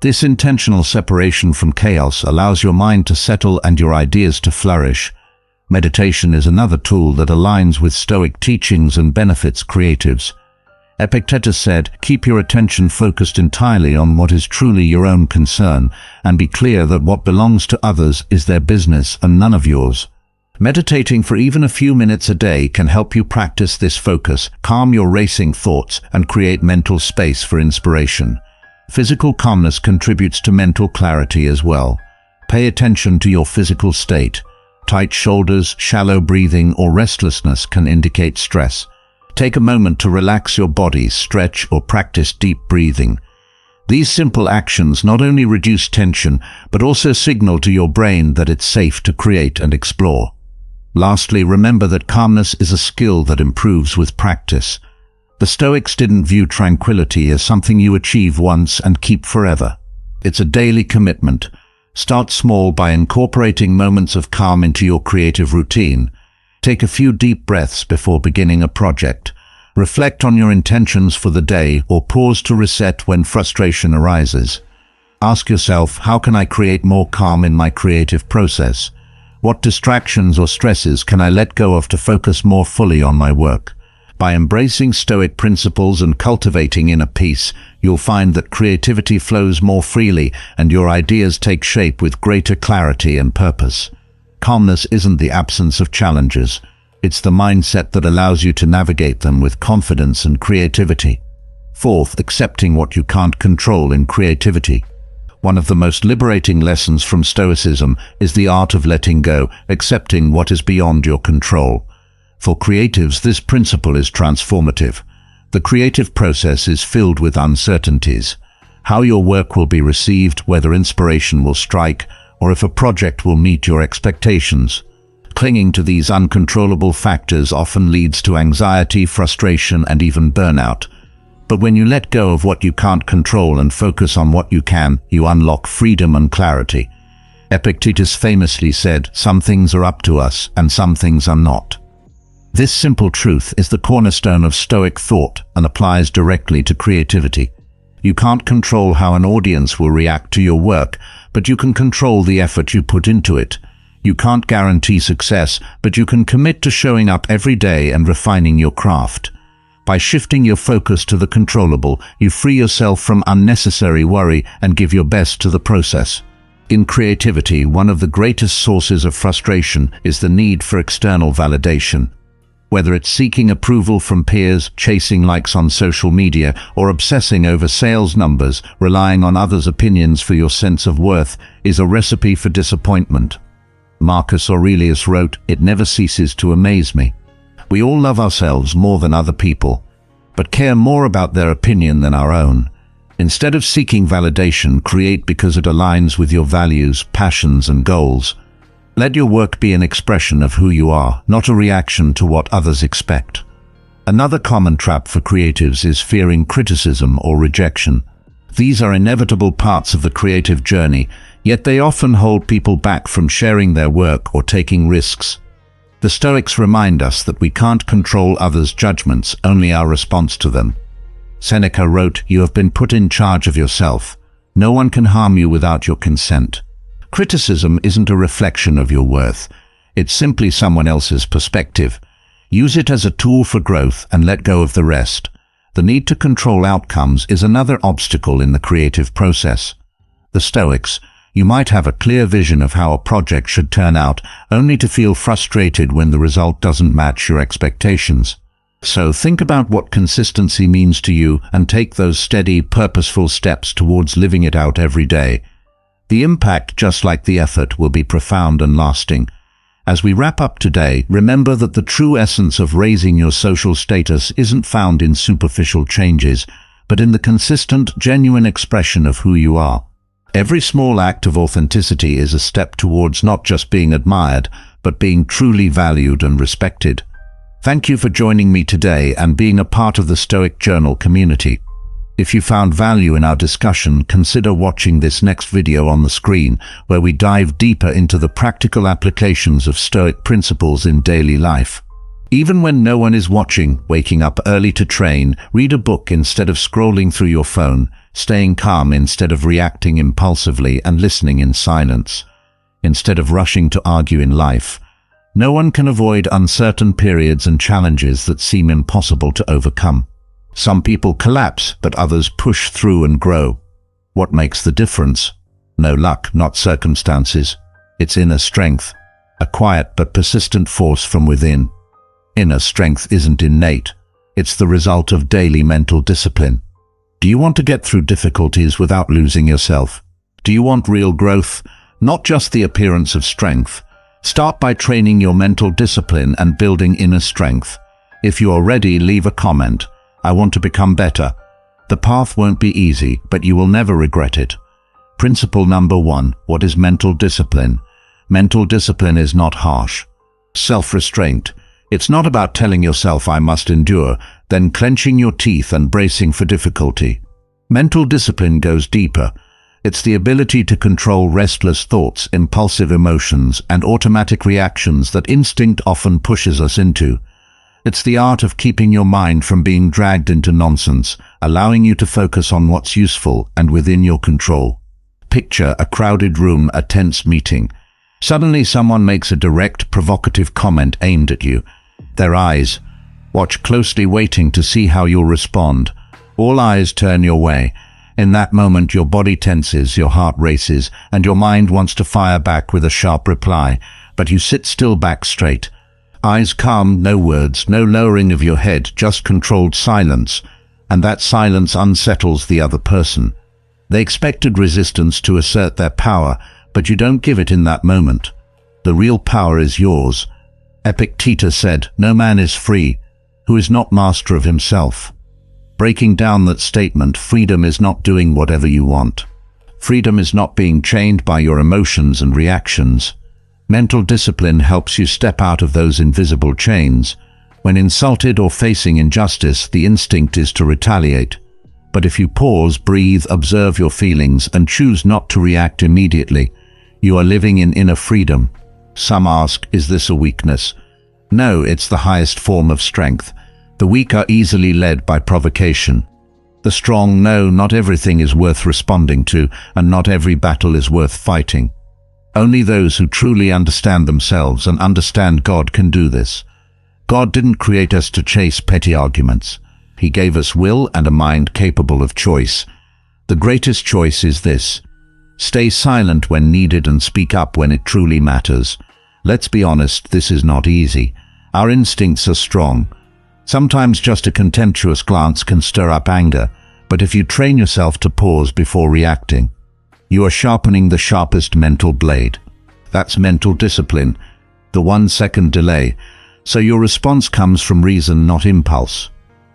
This intentional separation from chaos allows your mind to settle and your ideas to flourish. Meditation is another tool that aligns with Stoic teachings and benefits creatives. Epictetus said, "Keep your attention focused entirely on what is truly your own concern, and be clear that what belongs to others is their business and none of yours." Meditating for even a few minutes a day can help you practice this focus, calm your racing thoughts, and create mental space for inspiration. Physical calmness contributes to mental clarity as well. Pay attention to your physical state. Tight shoulders, shallow breathing, or restlessness can indicate stress. Take a moment to relax your body, stretch, or practice deep breathing. These simple actions not only reduce tension, but also signal to your brain that it's safe to create and explore. Lastly, remember that calmness is a skill that improves with practice. The Stoics didn't view tranquility as something you achieve once and keep forever. It's a daily commitment. Start small by incorporating moments of calm into your creative routine. Take a few deep breaths before beginning a project. Reflect on your intentions for the day or pause to reset when frustration arises. Ask yourself, how can I create more calm in my creative process? What distractions or stresses can I let go of to focus more fully on my work? By embracing Stoic principles and cultivating inner peace, you'll find that creativity flows more freely and your ideas take shape with greater clarity and purpose. Calmness isn't the absence of challenges. It's the mindset that allows you to navigate them with confidence and creativity. Fourth, accepting what you can't control in creativity. One of the most liberating lessons from Stoicism is the art of letting go, accepting what is beyond your control. For creatives, this principle is transformative. The creative process is filled with uncertainties. How your work will be received, whether inspiration will strike, or if a project will meet your expectations. Clinging to these uncontrollable factors often leads to anxiety, frustration, and even burnout. But when you let go of what you can't control and focus on what you can, you unlock freedom and clarity. Epictetus famously said, "Some things are up to us, and some things are not." This simple truth is the cornerstone of Stoic thought and applies directly to creativity. You can't control how an audience will react to your work, but you can control the effort you put into it. You can't guarantee success, but you can commit to showing up every day and refining your craft. By shifting your focus to the controllable, you free yourself from unnecessary worry and give your best to the process. In creativity, one of the greatest sources of frustration is the need for external validation. Whether it's seeking approval from peers, chasing likes on social media, or obsessing over sales numbers, relying on others' opinions for your sense of worth is a recipe for disappointment. Marcus Aurelius wrote, "It never ceases to amaze me." We all love ourselves more than other people, but care more about their opinion than our own. Instead of seeking validation, create because it aligns with your values, passions, and goals. Let your work be an expression of who you are, not a reaction to what others expect. Another common trap for creatives is fearing criticism or rejection. These are inevitable parts of the creative journey, yet they often hold people back from sharing their work or taking risks. The Stoics remind us that we can't control others' judgments, only our response to them. Seneca wrote, "You have been put in charge of yourself. No one can harm you without your consent." Criticism isn't a reflection of your worth. It's simply someone else's perspective. Use it as a tool for growth and let go of the rest. The need to control outcomes is another obstacle in the creative process. The Stoics, you might have a clear vision of how a project should turn out, only to feel frustrated when the result doesn't match your expectations. So think about what consistency means to you and take those steady, purposeful steps towards living it out every day. The impact, just like the effort, will be profound and lasting. As we wrap up today, remember that the true essence of raising your social status isn't found in superficial changes, but in the consistent, genuine expression of who you are. Every small act of authenticity is a step towards not just being admired, but being truly valued and respected. Thank you for joining me today and being a part of the Stoic Journal community. If you found value in our discussion, consider watching this next video on the screen, where we dive deeper into the practical applications of Stoic principles in daily life. Even when no one is watching, waking up early to train, read a book instead of scrolling through your phone, staying calm instead of reacting impulsively, and listening in silence instead of rushing to argue in life. No one can avoid uncertain periods and challenges that seem impossible to overcome. Some people collapse, but others push through and grow. What makes the difference? No luck, not circumstances. It's inner strength, a quiet but persistent force from within. Inner strength isn't innate. It's the result of daily mental discipline. Do you want to get through difficulties without losing yourself? Do you want real growth, not just the appearance of strength? Start by training your mental discipline and building inner strength. If you are ready, leave a comment. I want to become better. The path won't be easy, but you will never regret it. Principle number 1. What is mental discipline? Mental discipline is not harsh. Self-restraint. It's not about telling yourself I must endure, then clenching your teeth and bracing for difficulty. Mental discipline goes deeper. It's the ability to control restless thoughts, impulsive emotions, and automatic reactions that instinct often pushes us into. It's the art of keeping your mind from being dragged into nonsense, allowing you to focus on what's useful and within your control. Picture a crowded room, a tense meeting. Suddenly someone makes a direct, provocative comment aimed at you. Their eyes. Watch closely, waiting to see how you'll respond. All eyes turn your way. In that moment, your body tenses, your heart races, and your mind wants to fire back with a sharp reply, but you sit still, back straight. Eyes calm, no words, no lowering of your head, just controlled silence, and that silence unsettles the other person. They expected resistance to assert their power, but you don't give it in that moment. The real power is yours. Epictetus said, "No man is free who is not master of himself." Breaking down that statement, freedom is not doing whatever you want. Freedom is not being chained by your emotions and reactions. Mental discipline helps you step out of those invisible chains. When insulted or facing injustice, the instinct is to retaliate. But if you pause, breathe, observe your feelings, and choose not to react immediately, you are living in inner freedom. Some ask, is this a weakness? No, it's the highest form of strength. The weak are easily led by provocation. The strong know not everything is worth responding to, and not every battle is worth fighting. Only those who truly understand themselves and understand God can do this. God didn't create us to chase petty arguments. He gave us will and a mind capable of choice. The greatest choice is this: stay silent when needed and speak up when it truly matters. Let's be honest, this is not easy. Our instincts are strong. Sometimes just a contemptuous glance can stir up anger, but if you train yourself to pause before reacting, you are sharpening the sharpest mental blade. That's mental discipline, the 1-second delay, so your response comes from reason, not impulse.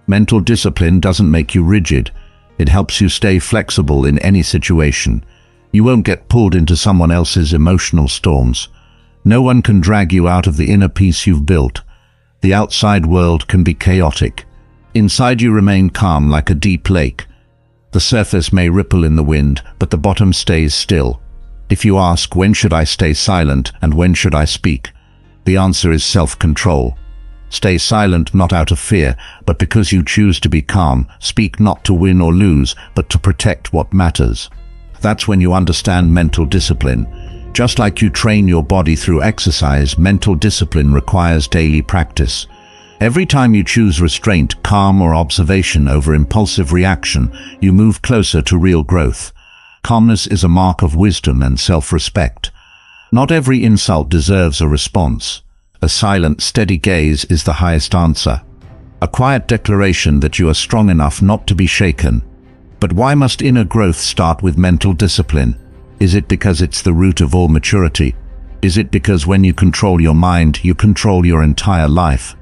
Mental discipline doesn't make you rigid. It helps you stay flexible in any situation. You won't get pulled into someone else's emotional storms. No one can drag you out of the inner peace you've built. The outside world can be chaotic. Inside you remain calm like a deep lake. The surface may ripple in the wind, but the bottom stays still. If you ask, when should I stay silent and when should I speak? The answer is self-control. Stay silent not out of fear, but because you choose to be calm. Speak not to win or lose, but to protect what matters. That's when you understand mental discipline. Just like you train your body through exercise, mental discipline requires daily practice. Every time you choose restraint, calm, or observation over impulsive reaction, you move closer to real growth. Calmness is a mark of wisdom and self-respect. Not every insult deserves a response. A silent, steady gaze is the highest answer. A quiet declaration that you are strong enough not to be shaken. But why must inner growth start with mental discipline? Is it because it's the root of all maturity? Is it because when you control your mind, you control your entire life?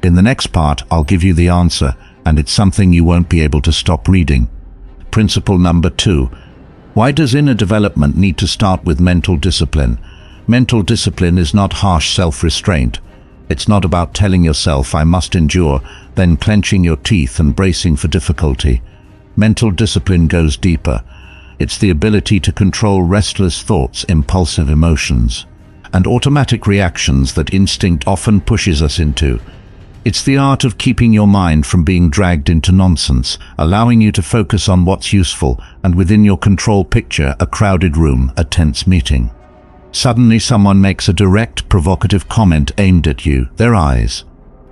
In the next part, I'll give you the answer, and it's something you won't be able to stop reading. Principle number 2. Why does inner development need to start with mental discipline? Mental discipline is not harsh self-restraint. It's not about telling yourself, I must endure, then clenching your teeth and bracing for difficulty. Mental discipline goes deeper. It's the ability to control restless thoughts, impulsive emotions, and automatic reactions that instinct often pushes us into. It's the art of keeping your mind from being dragged into nonsense, allowing you to focus on what's useful, and within your control picture a crowded room, a tense meeting. Suddenly someone makes a direct, provocative comment aimed at you, their eyes.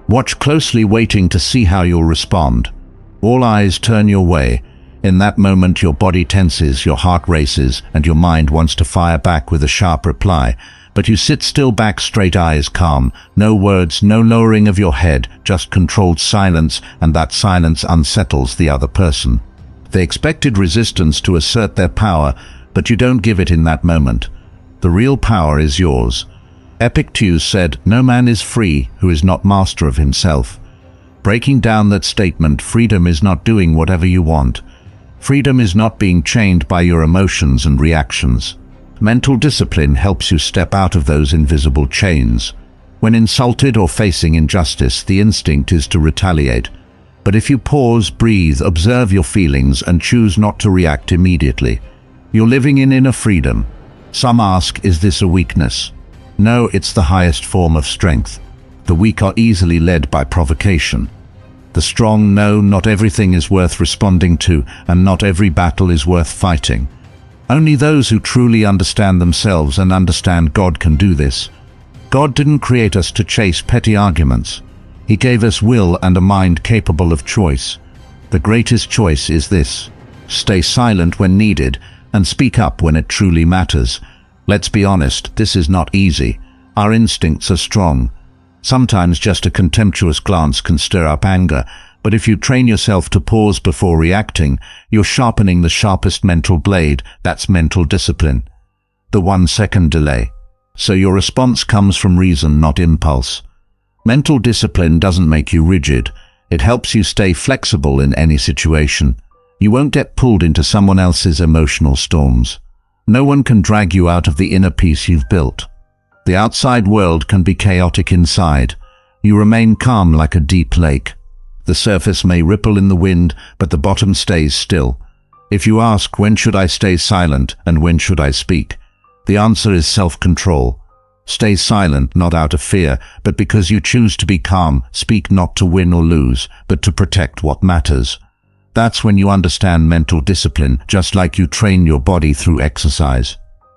Watch closely, waiting to see how you'll respond. All eyes turn your way. In that moment your body tenses, your heart races, and your mind wants to fire back with a sharp reply. But you sit still, back straight, eyes calm. No words, no lowering of your head, just controlled silence, and that silence unsettles the other person. They expected resistance to assert their power, but you don't give it in that moment. The real power is yours. Epictetus said, "No man is free who is not master of himself." Breaking down that statement, freedom is not doing whatever you want. Freedom is not being chained by your emotions and reactions. Mental discipline helps you step out of those invisible chains. When insulted or facing injustice, the instinct is to retaliate. But if you pause, breathe, observe your feelings, and choose not to react immediately, you're living in inner freedom. Some ask, is this a weakness? No, it's the highest form of strength. The weak are easily led by provocation. The strong know not everything is worth responding to, and not every battle is worth fighting. Only those who truly understand themselves and understand God can do this. God didn't create us to chase petty arguments. He gave us will and a mind capable of choice. The greatest choice is this: stay silent when needed and speak up when it truly matters. Let's be honest, this is not easy. Our instincts are strong. Sometimes just a contemptuous glance can stir up anger, but if you train yourself to pause before reacting, you're sharpening the sharpest mental blade. That's mental discipline. The 1-second delay. So your response comes from reason, not impulse. Mental discipline doesn't make you rigid. It helps you stay flexible in any situation. You won't get pulled into someone else's emotional storms. No one can drag you out of the inner peace you've built. The outside world can be chaotic inside. You remain calm like a deep lake. The surface may ripple in the wind, but the bottom stays still. If you ask, when should I stay silent and when should I speak? The answer is self-control. Stay silent, not out of fear, but because you choose to be calm. Speak not to win or lose, but to protect what matters. That's when you understand mental discipline, just like you train your body through exercise.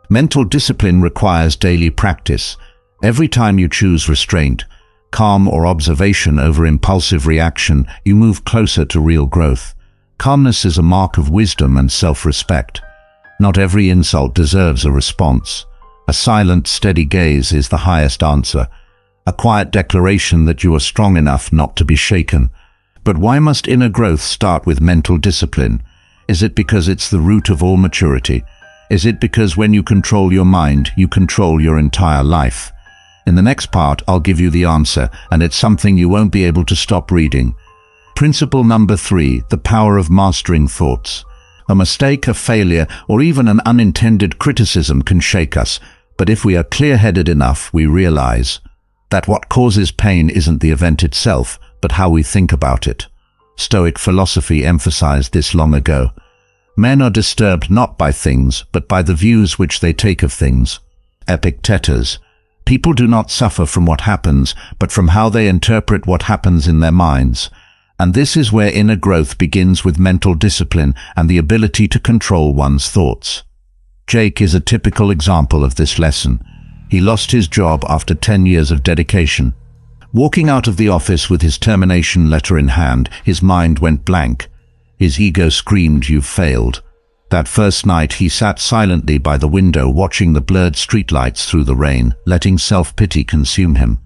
Mental discipline requires daily practice. Every time you choose restraint, calm, or observation over impulsive reaction, you move closer to real growth. Calmness is a mark of wisdom and self-respect. Not every insult deserves a response. A silent, steady gaze is the highest answer. A quiet declaration that you are strong enough not to be shaken. But why must inner growth start with mental discipline? Is it because it's the root of all maturity? Is it because when you control your mind, you control your entire life? In the next part, I'll give you the answer, and it's something you won't be able to stop reading. Principle number 3, the power of mastering thoughts. A mistake, a failure, or even an unintended criticism can shake us, but if we are clear-headed enough, we realize that what causes pain isn't the event itself, but how we think about it. Stoic philosophy emphasized this long ago. Men are disturbed not by things, but by the views which they take of things. Epictetus. People do not suffer from what happens, but from how they interpret what happens in their minds. And this is where inner growth begins, with mental discipline and the ability to control one's thoughts. Jake is a typical example of this lesson. He lost his job after 10 years of dedication. Walking out of the office with his termination letter in hand, his mind went blank. His ego screamed, "You've failed." That first night he sat silently by the window, watching the blurred streetlights through the rain, letting self-pity consume him.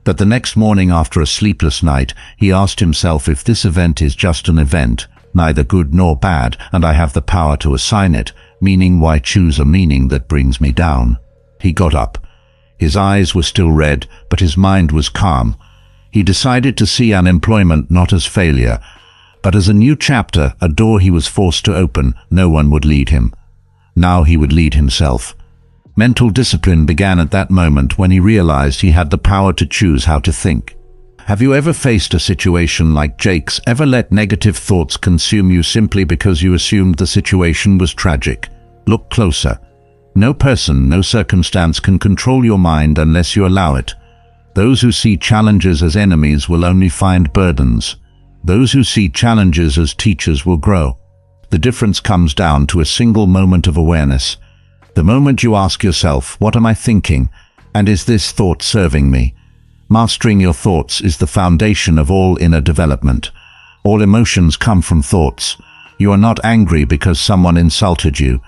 But the next morning, after a sleepless night, he asked himself, if this event is just an event, neither good nor bad, and I have the power to assign it, meaning, why choose a meaning that brings me down? He got up. His eyes were still red, but his mind was calm. He decided to see unemployment not as failure, but as a new chapter, a door he was forced to open. No one would lead him. Now he would lead himself. Mental discipline began at that moment, when he realized he had the power to choose how to think. Have you ever faced a situation like Jake's? Ever let negative thoughts consume you simply because you assumed the situation was tragic? Look closer. No person, no circumstance can control your mind unless you allow it. Those who see challenges as enemies will only find burdens. Those who see challenges as teachers will grow. The difference comes down to a single moment of awareness. The moment you ask yourself, what am I thinking? And is this thought serving me? Mastering your thoughts is the foundation of all inner development. All emotions come from thoughts. You are not angry because someone insulted you.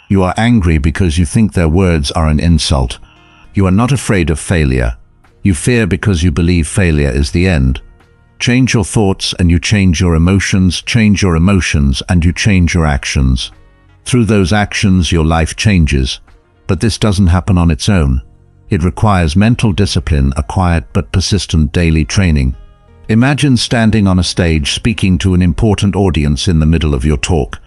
You are angry because you think their words are an insult. You are not afraid of failure. You fear because you believe failure is the end. Change your thoughts and you change your emotions, change your emotions and you change your actions. Through those actions your life changes. But this doesn't happen on its own. It requires mental discipline, a quiet but persistent daily training. Imagine standing on a stage speaking to an important audience in the middle of your talk.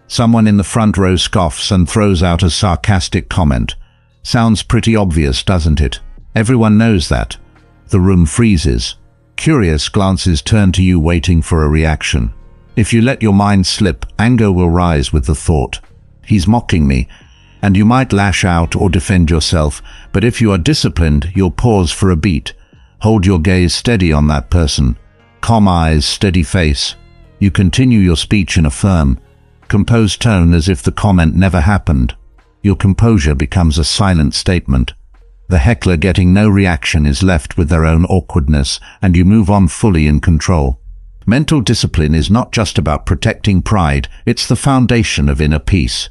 Someone in the front row scoffs and throws out a sarcastic comment. Sounds pretty obvious, doesn't it? Everyone knows that. The room freezes. Curious glances turn to you waiting for a reaction. If you let your mind slip, anger will rise with the thought, "He's mocking me," and you might lash out or defend yourself, but if you are disciplined, you'll pause for a beat. Hold your gaze steady on that person. Calm eyes, steady face. You continue your speech in a firm, composed tone as if the comment never happened. Your composure becomes a silent statement. The heckler getting no reaction is left with their own awkwardness, and you move on fully in control. Mental discipline is not just about protecting pride, it's the foundation of inner peace.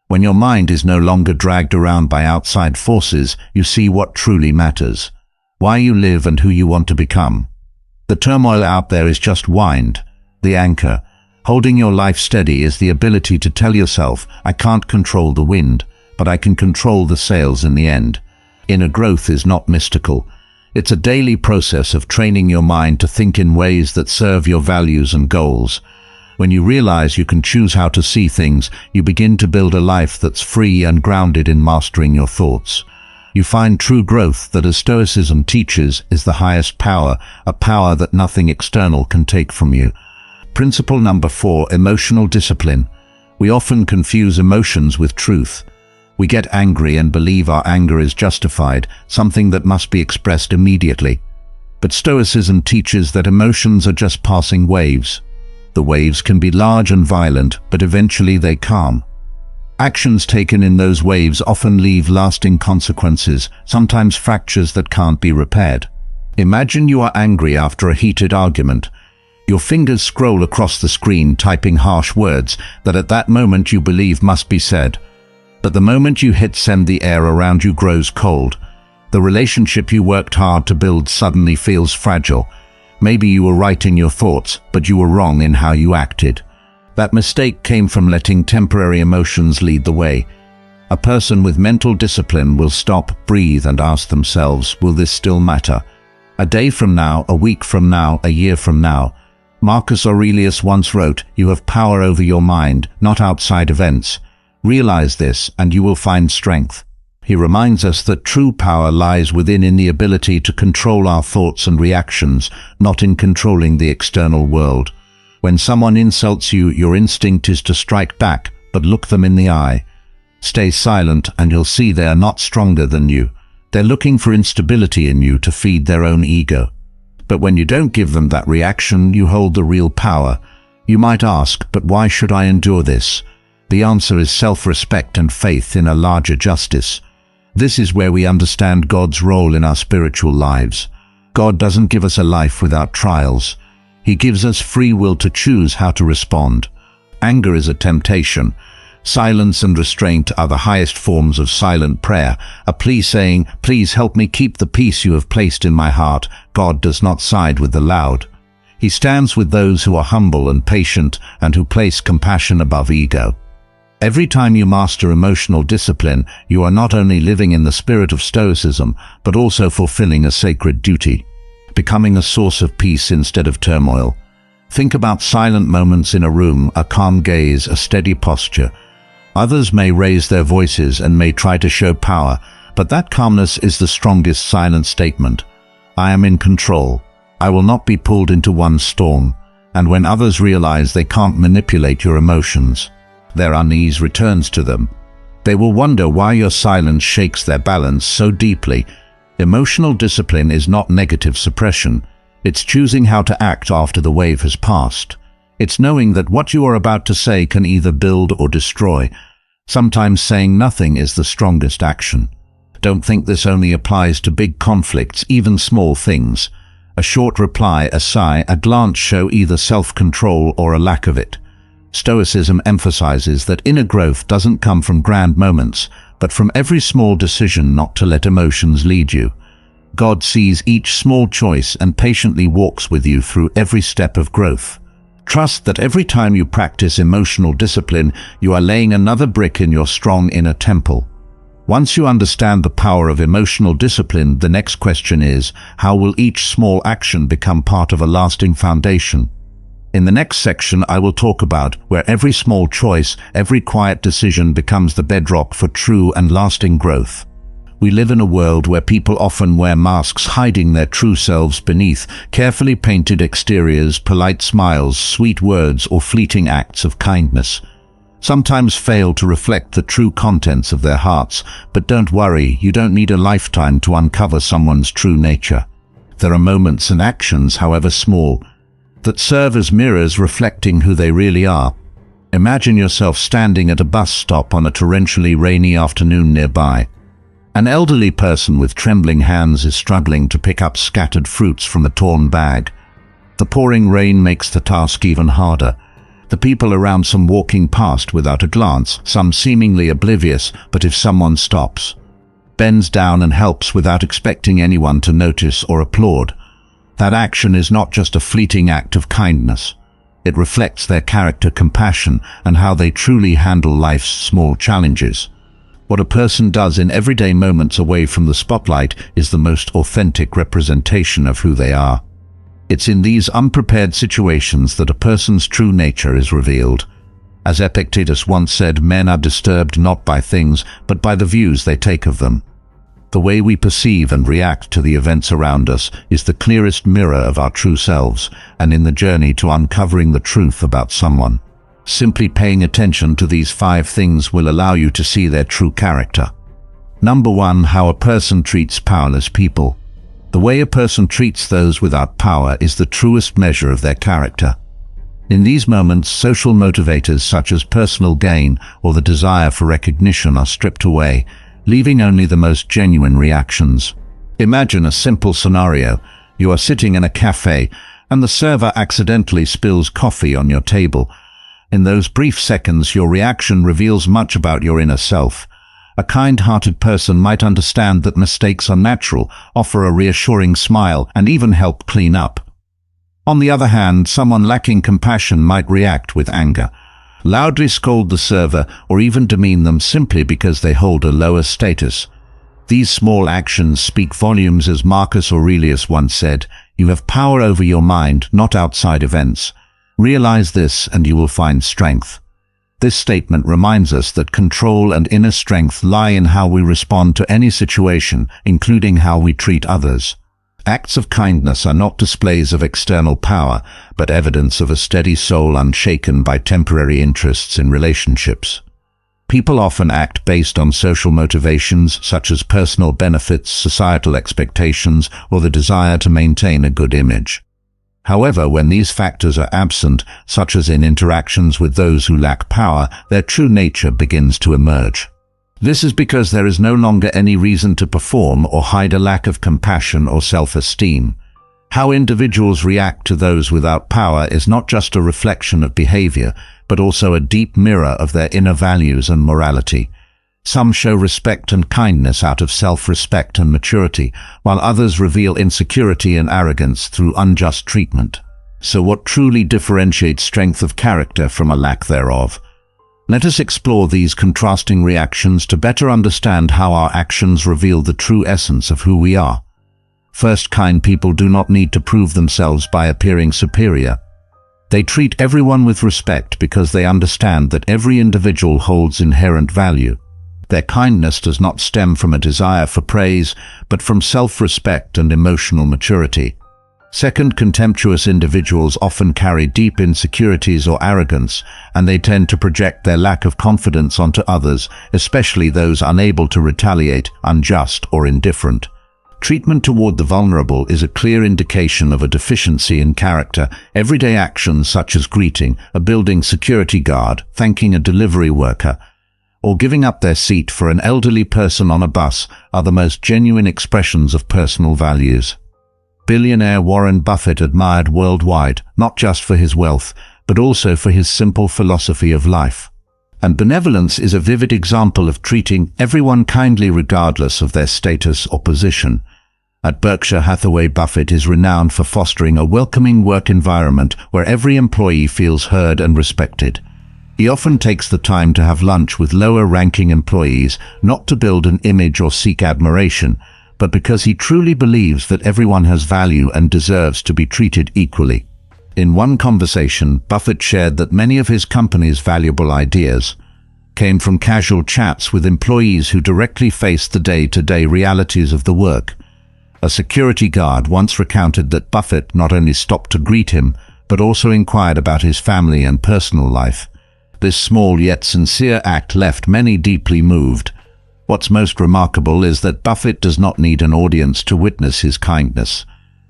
When your mind is no longer dragged around by outside forces, you see what truly matters. Why you live and who you want to become. The turmoil out there is just wind, the anchor. Holding your life steady is the ability to tell yourself, I can't control the wind, but I can control the sails in the end. Inner growth is not mystical. It's a daily process of training your mind to think in ways that serve your values and goals. When you realize you can choose how to see things, you begin to build a life that's free and grounded in mastering your thoughts. You find true growth that, as Stoicism teaches, is the highest power, a power that nothing external can take from you. Principle number 4, emotional discipline. We often confuse emotions with truth. We get angry and believe our anger is justified, something that must be expressed immediately. But Stoicism teaches that emotions are just passing waves. The waves can be large and violent, but eventually they calm. Actions taken in those waves often leave lasting consequences, sometimes fractures that can't be repaired. Imagine you are angry after a heated argument. Your fingers scroll across the screen typing harsh words that at that moment you believe must be said. But the moment you hit send, the air around you grows cold. The relationship you worked hard to build suddenly feels fragile. Maybe you were right in your thoughts, but you were wrong in how you acted. That mistake came from letting temporary emotions lead the way. A person with mental discipline will stop, breathe, and ask themselves, will this still matter? A day from now, a week from now, a year from now. Marcus Aurelius once wrote, "You have power over your mind, not outside events. Realize this, and you will find strength." He reminds us that true power lies within in the ability to control our thoughts and reactions, not in controlling the external world. When someone insults you, your instinct is to strike back, but look them in the eye. Stay silent and you'll see they are not stronger than you. They're looking for instability in you to feed their own ego. But when you don't give them that reaction, you hold the real power. You might ask, but why should I endure this? The answer is self-respect and faith in a larger justice. This is where we understand God's role in our spiritual lives. God doesn't give us a life without trials. He gives us free will to choose how to respond. Anger is a temptation. Silence and restraint are the highest forms of silent prayer, a plea saying, "Please help me keep the peace you have placed in my heart." God does not side with the loud. He stands with those who are humble and patient and who place compassion above ego. Every time you master emotional discipline, you are not only living in the spirit of Stoicism, but also fulfilling a sacred duty, becoming a source of peace instead of turmoil. Think about silent moments in a room, a calm gaze, a steady posture. Others may raise their voices and may try to show power, but that calmness is the strongest silent statement. I am in control. I will not be pulled into one storm. And when others realize they can't manipulate your emotions, their unease returns to them. They will wonder why your silence shakes their balance so deeply. Emotional discipline is not negative suppression. It's choosing how to act after the wave has passed. It's knowing that what you are about to say can either build or destroy. Sometimes saying nothing is the strongest action. Don't think this only applies to big conflicts, even small things. A short reply, a sigh, a glance show either self-control or a lack of it. Stoicism emphasizes that inner growth doesn't come from grand moments, but from every small decision not to let emotions lead you. God sees each small choice and patiently walks with you through every step of growth. Trust that every time you practice emotional discipline, you are laying another brick in your strong inner temple. Once you understand the power of emotional discipline, the next question is, how will each small action become part of a lasting foundation? In the next section, I will talk about where every small choice, every quiet decision becomes the bedrock for true and lasting growth. We live in a world where people often wear masks, hiding their true selves beneath carefully painted exteriors, polite smiles, sweet words, or fleeting acts of kindness. Sometimes fail to reflect the true contents of their hearts, but don't worry, you don't need a lifetime to uncover someone's true nature. There are moments and actions, however small, that serve as mirrors reflecting who they really are. Imagine yourself standing at a bus stop on a torrentially rainy afternoon nearby. An elderly person with trembling hands is struggling to pick up scattered fruits from a torn bag. The pouring rain makes the task even harder. The people around some walking past without a glance, some seemingly oblivious, but if someone stops, bends down and helps without expecting anyone to notice or applaud, that action is not just a fleeting act of kindness. It reflects their character, compassion, and how they truly handle life's small challenges. What a person does in everyday moments away from the spotlight is the most authentic representation of who they are. It's in these unprepared situations that a person's true nature is revealed. As Epictetus once said, men are disturbed not by things, but by the views they take of them. The way we perceive and react to the events around us is the clearest mirror of our true selves, and in the journey to uncovering the truth about someone, simply paying attention to these 5 things will allow you to see their true character. Number 1. How a person treats powerless people. The way a person treats those without power is the truest measure of their character. In these moments, social motivators such as personal gain or the desire for recognition are stripped away, leaving only the most genuine reactions. Imagine a simple scenario. You are sitting in a cafe and the server accidentally spills coffee on your table. In those brief seconds, your reaction reveals much about your inner self. A kind-hearted person might understand that mistakes are natural, offer a reassuring smile, and even help clean up. On the other hand, someone lacking compassion might react with anger, loudly scold the server, or even demean them simply because they hold a lower status. These small actions speak volumes. As Marcus Aurelius once said, "You have power over your mind, not outside events. Realize this and you will find strength." This statement reminds us that control and inner strength lie in how we respond to any situation, including how we treat others. Acts of kindness are not displays of external power, but evidence of a steady soul unshaken by temporary interests in relationships. People often act based on social motivations such as personal benefits, societal expectations, or the desire to maintain a good image. However, when these factors are absent, such as in interactions with those who lack power, their true nature begins to emerge. This is because there is no longer any reason to perform or hide a lack of compassion or self-esteem. How individuals react to those without power is not just a reflection of behavior, but also a deep mirror of their inner values and morality. Some show respect and kindness out of self-respect and maturity, while others reveal insecurity and arrogance through unjust treatment. So what truly differentiates strength of character from a lack thereof? Let us explore these contrasting reactions to better understand how our actions reveal the true essence of who we are. First, kind people do not need to prove themselves by appearing superior. They treat everyone with respect because they understand that every individual holds inherent value. Their kindness does not stem from a desire for praise, but from self-respect and emotional maturity. Second, contemptuous individuals often carry deep insecurities or arrogance, and they tend to project their lack of confidence onto others, especially those unable to retaliate, unjust, or indifferent. Treatment toward the vulnerable is a clear indication of a deficiency in character. Everyday actions such as greeting a building security guard, thanking a delivery worker, or giving up their seat for an elderly person on a bus are the most genuine expressions of personal values. Billionaire Warren Buffett admired worldwide, not just for his wealth, but also for his simple philosophy of life. And benevolence is a vivid example of treating everyone kindly regardless of their status or position. At Berkshire Hathaway, Buffett is renowned for fostering a welcoming work environment where every employee feels heard and respected. He often takes the time to have lunch with lower-ranking employees, not to build an image or seek admiration, but because he truly believes that everyone has value and deserves to be treated equally. In one conversation, Buffett shared that many of his company's valuable ideas came from casual chats with employees who directly faced the day-to-day realities of the work. A security guard once recounted that Buffett not only stopped to greet him, but also inquired about his family and personal life. This small yet sincere act left many deeply moved. What's most remarkable is that Buffett does not need an audience to witness his kindness.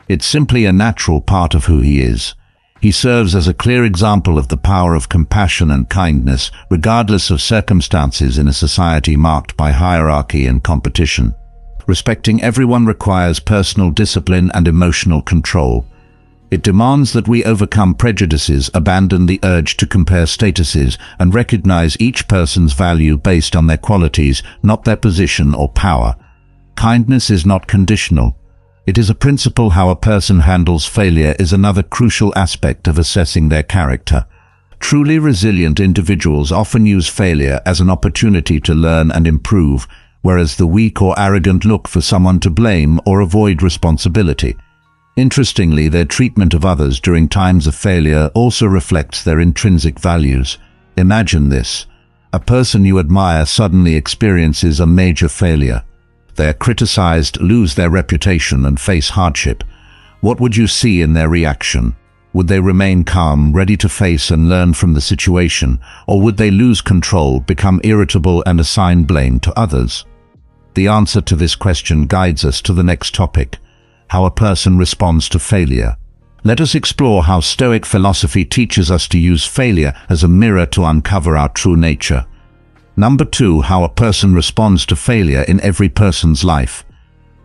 It's simply a natural part of who he is. He serves as a clear example of the power of compassion and kindness, regardless of circumstances in a society marked by hierarchy and competition. Respecting everyone requires personal discipline and emotional control. It demands that we overcome prejudices, abandon the urge to compare statuses, and recognize each person's value based on their qualities, not their position or power. Kindness is not conditional. It is a principle. How a person handles failure is another crucial aspect of assessing their character. Truly resilient individuals often use failure as an opportunity to learn and improve, whereas the weak or arrogant look for someone to blame or avoid responsibility. Interestingly, their treatment of others during times of failure also reflects their intrinsic values. Imagine this. A person you admire suddenly experiences a major failure. They are criticized, lose their reputation, and face hardship. What would you see in their reaction? Would they remain calm, ready to face and learn from the situation, or would they lose control, become irritable, and assign blame to others? The answer to this question guides us to the next topic: how a person responds to failure. Let us explore how Stoic philosophy teaches us to use failure as a mirror to uncover our true nature. Number 2, how a person responds to failure in every person's life.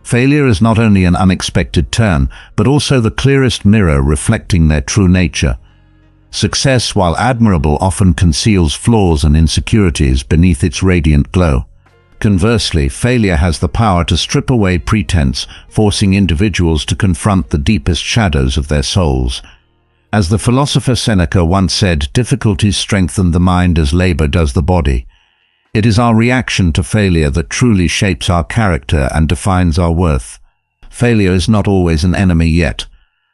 Failure is not only an unexpected turn, but also the clearest mirror reflecting their true nature. Success, while admirable, often conceals flaws and insecurities beneath its radiant glow. Conversely, failure has the power to strip away pretense, forcing individuals to confront the deepest shadows of their souls. As the philosopher Seneca once said, difficulties strengthen the mind as labor does the body. It is our reaction to failure that truly shapes our character and defines our worth. Failure is not always an enemy yet.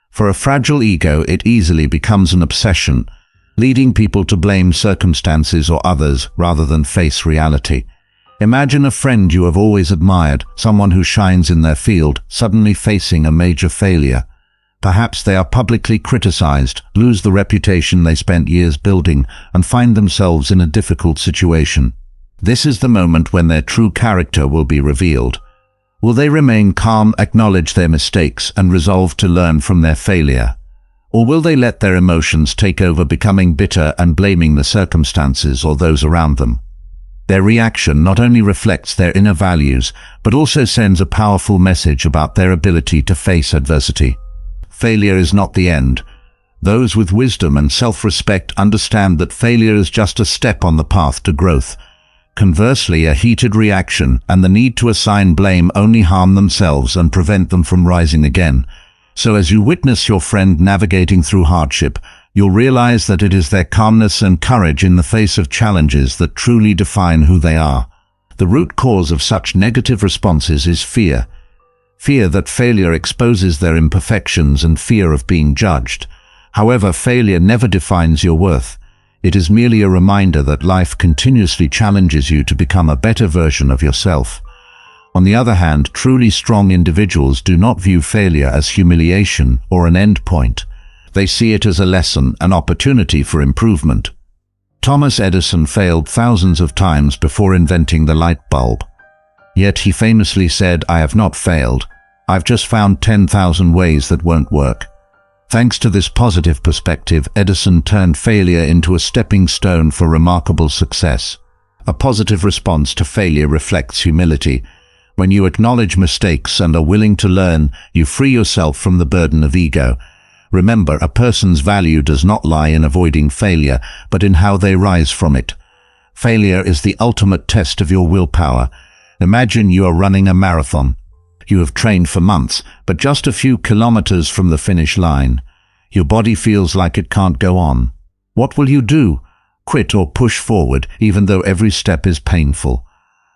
For a fragile ego, it easily becomes an obsession, leading people to blame circumstances or others rather than face reality. Imagine a friend you have always admired, someone who shines in their field, suddenly facing a major failure. Perhaps they are publicly criticized, lose the reputation they spent years building, and find themselves in a difficult situation. This is the moment when their true character will be revealed. Will they remain calm, acknowledge their mistakes, and resolve to learn from their failure? Or will they let their emotions take over, becoming bitter and blaming the circumstances or those around them? Their reaction not only reflects their inner values, but also sends a powerful message about their ability to face adversity. Failure is not the end. Those with wisdom and self-respect understand that failure is just a step on the path to growth. Conversely, a heated reaction and the need to assign blame only harm themselves and prevent them from rising again. So as you witness your friend navigating through hardship, you'll realize that it is their calmness and courage in the face of challenges that truly define who they are. The root cause of such negative responses is fear. Fear that failure exposes their imperfections and fear of being judged. However, failure never defines your worth. It is merely a reminder that life continuously challenges you to become a better version of yourself. On the other hand, truly strong individuals do not view failure as humiliation or an end point. They see it as a lesson, an opportunity for improvement. Thomas Edison failed thousands of times before inventing the light bulb. Yet he famously said, "I have not failed. I've just found 10,000 ways that won't work. Thanks to this positive perspective, Edison turned failure into a stepping stone for remarkable success. A positive response to failure reflects humility. When you acknowledge mistakes and are willing to learn, you free yourself from the burden of ego. Remember, a person's value does not lie in avoiding failure, but in how they rise from it. Failure is the ultimate test of your willpower. Imagine you are running a marathon. You have trained for months, but just a few kilometers from the finish line. Your body feels like it can't go on. What will you do? Quit or push forward, even though every step is painful.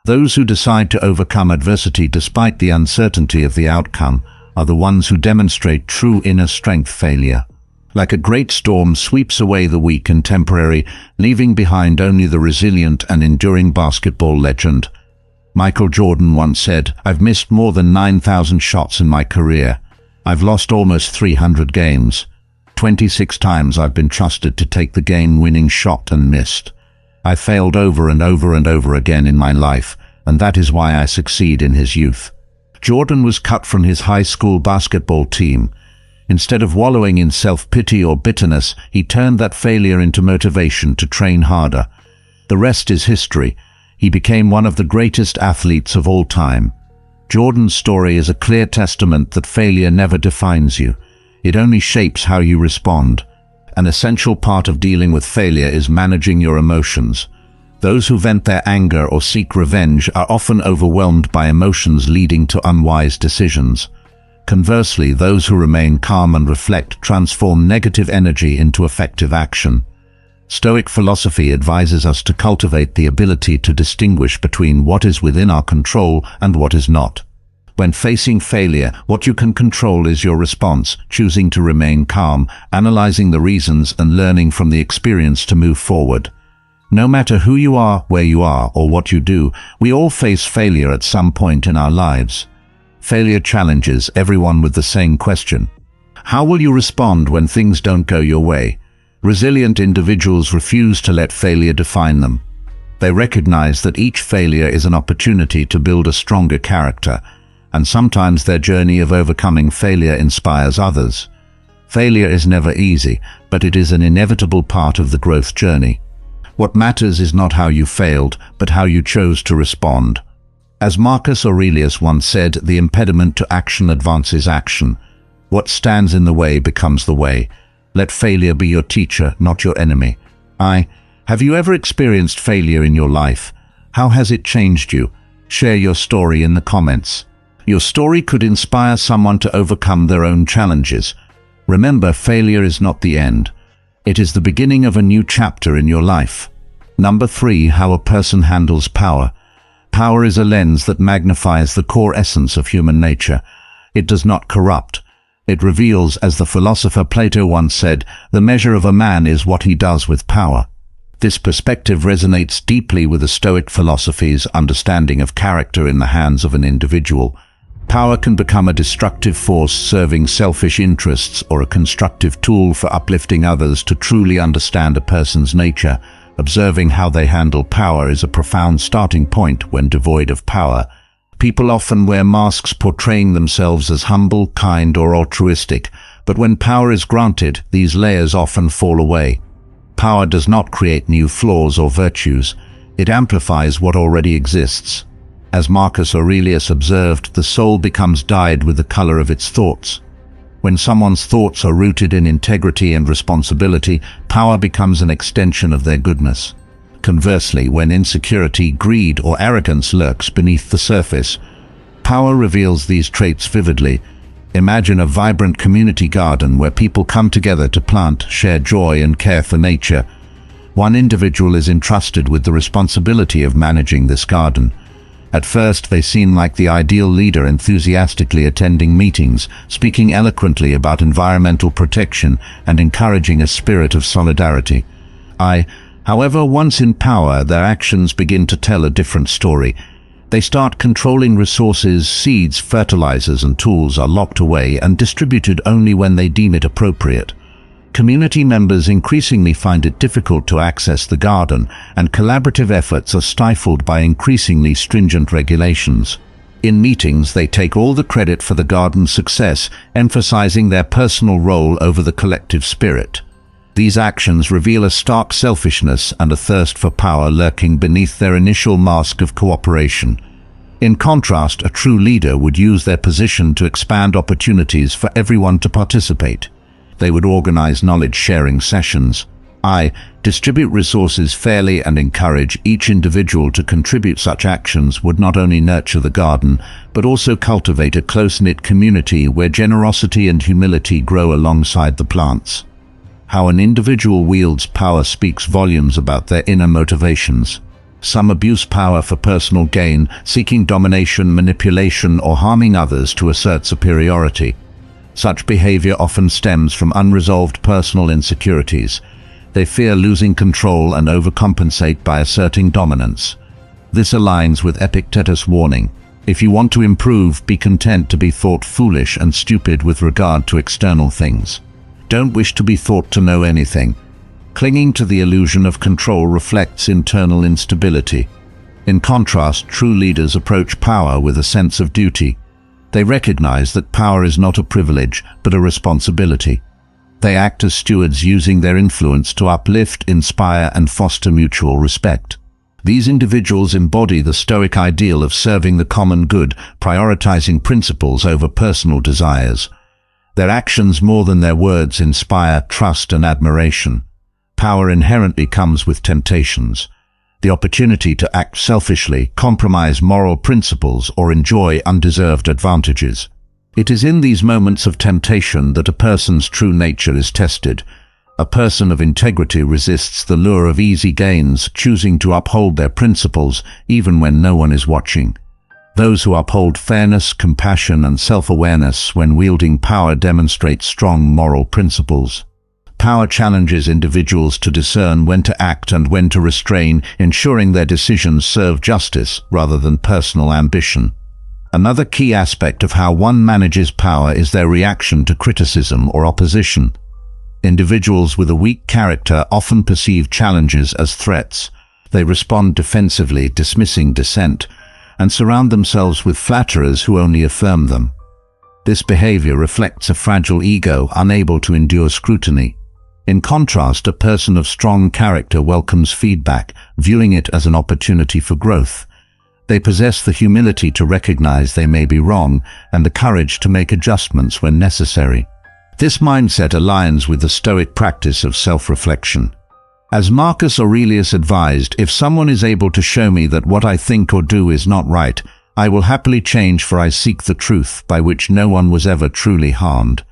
Those who decide to overcome adversity despite the uncertainty of the outcome are the ones who demonstrate true inner strength. Failure, like a great storm, sweeps away the weak and temporary, leaving behind only the resilient and enduring. Basketball legend Michael Jordan once said, "I've missed more than 9,000 shots in my career. I've lost almost 300 games. 26 times I've been trusted to take the game-winning shot and missed. I failed over and over and over again in my life, and that is why I succeed." In his youth, Jordan was cut from his high school basketball team. Instead of wallowing in self-pity or bitterness, he turned that failure into motivation to train harder. The rest is history. He became one of the greatest athletes of all time. Jordan's story is a clear testament that failure never defines you. It only shapes how you respond. An essential part of dealing with failure is managing your emotions. Those who vent their anger or seek revenge are often overwhelmed by emotions, leading to unwise decisions. Conversely, those who remain calm and reflect transform negative energy into effective action. Stoic philosophy advises us to cultivate the ability to distinguish between what is within our control and what is not. When facing failure, what you can control is your response, choosing to remain calm, analyzing the reasons and learning from the experience to move forward. No matter who you are, where you are, or what you do, we all face failure at some point in our lives. Failure challenges everyone with the same question: how will you respond when things don't go your way? Resilient individuals refuse to let failure define them. They recognize that each failure is an opportunity to build a stronger character, and sometimes their journey of overcoming failure inspires others. Failure is never easy, but it is an inevitable part of the growth journey. What matters is not how you failed, but how you chose to respond. As Marcus Aurelius once said, the impediment to action advances action. What stands in the way becomes the way. Let failure be your teacher, not your enemy. Have you ever experienced failure in your life? How has it changed you? Share your story in the comments. Your story could inspire someone to overcome their own challenges. Remember, failure is not the end. It is the beginning of a new chapter in your life. Number 3, how a person handles power. Power is a lens that magnifies the core essence of human nature. It does not corrupt. It reveals, as the philosopher Plato once said, the measure of a man is what he does with power. This perspective resonates deeply with the Stoic philosophy's understanding of character in the hands of an individual. Power can become a destructive force serving selfish interests or a constructive tool for uplifting others. To truly understand a person's nature, observing how they handle power is a profound starting point. When devoid of power, people often wear masks portraying themselves as humble, kind, or altruistic, but when power is granted, these layers often fall away. Power does not create new flaws or virtues. It amplifies what already exists. As Marcus Aurelius observed, the soul becomes dyed with the color of its thoughts. When someone's thoughts are rooted in integrity and responsibility, power becomes an extension of their goodness. Conversely, when insecurity, greed, or arrogance lurks beneath the surface, power reveals these traits vividly. Imagine a vibrant community garden where people come together to plant, share joy, and care for nature. One individual is entrusted with the responsibility of managing this garden. At first, they seem like the ideal leader, enthusiastically attending meetings, speaking eloquently about environmental protection, and encouraging a spirit of solidarity. However, once in power, their actions begin to tell a different story. They start controlling resources. Seeds, fertilizers, and tools are locked away and distributed only when they deem it appropriate. Community members increasingly find it difficult to access the garden, and collaborative efforts are stifled by increasingly stringent regulations. In meetings, they take all the credit for the garden's success, emphasizing their personal role over the collective spirit. These actions reveal a stark selfishness and a thirst for power lurking beneath their initial mask of cooperation. In contrast, a true leader would use their position to expand opportunities for everyone to participate. They would organize knowledge-sharing sessions, distribute resources fairly, and encourage each individual to contribute. Such actions would not only nurture the garden, but also cultivate a close-knit community where generosity and humility grow alongside the plants. How an individual wields power speaks volumes about their inner motivations. Some abuse power for personal gain, seeking domination, manipulation, or harming others to assert superiority. Such behavior often stems from unresolved personal insecurities. They fear losing control and overcompensate by asserting dominance. This aligns with Epictetus' warning: if you want to improve, be content to be thought foolish and stupid with regard to external things. Don't wish to be thought to know anything. Clinging to the illusion of control reflects internal instability. In contrast, true leaders approach power with a sense of duty. They recognize that power is not a privilege, but a responsibility. They act as stewards, using their influence to uplift, inspire, and foster mutual respect. These individuals embody the Stoic ideal of serving the common good, prioritizing principles over personal desires. Their actions, more than their words, inspire trust and admiration. Power inherently comes with temptations. The opportunity to act selfishly, compromise moral principles, or enjoy undeserved advantages. It is in these moments of temptation that a person's true nature is tested. A person of integrity resists the lure of easy gains, choosing to uphold their principles even when no one is watching. Those who uphold fairness, compassion, and self-awareness when wielding power demonstrate strong moral principles. Power challenges individuals to discern when to act and when to restrain, ensuring their decisions serve justice rather than personal ambition. Another key aspect of how one manages power is their reaction to criticism or opposition. Individuals with a weak character often perceive challenges as threats. They respond defensively, dismissing dissent, and surround themselves with flatterers who only affirm them. This behavior reflects a fragile ego, unable to endure scrutiny. In contrast, a person of strong character welcomes feedback, viewing it as an opportunity for growth. They possess the humility to recognize they may be wrong and the courage to make adjustments when necessary. This mindset aligns with the Stoic practice of self-reflection. As Marcus Aurelius advised, if someone is able to show me that what I think or do is not right, I will happily change, for I seek the truth by which no one was ever truly harmed.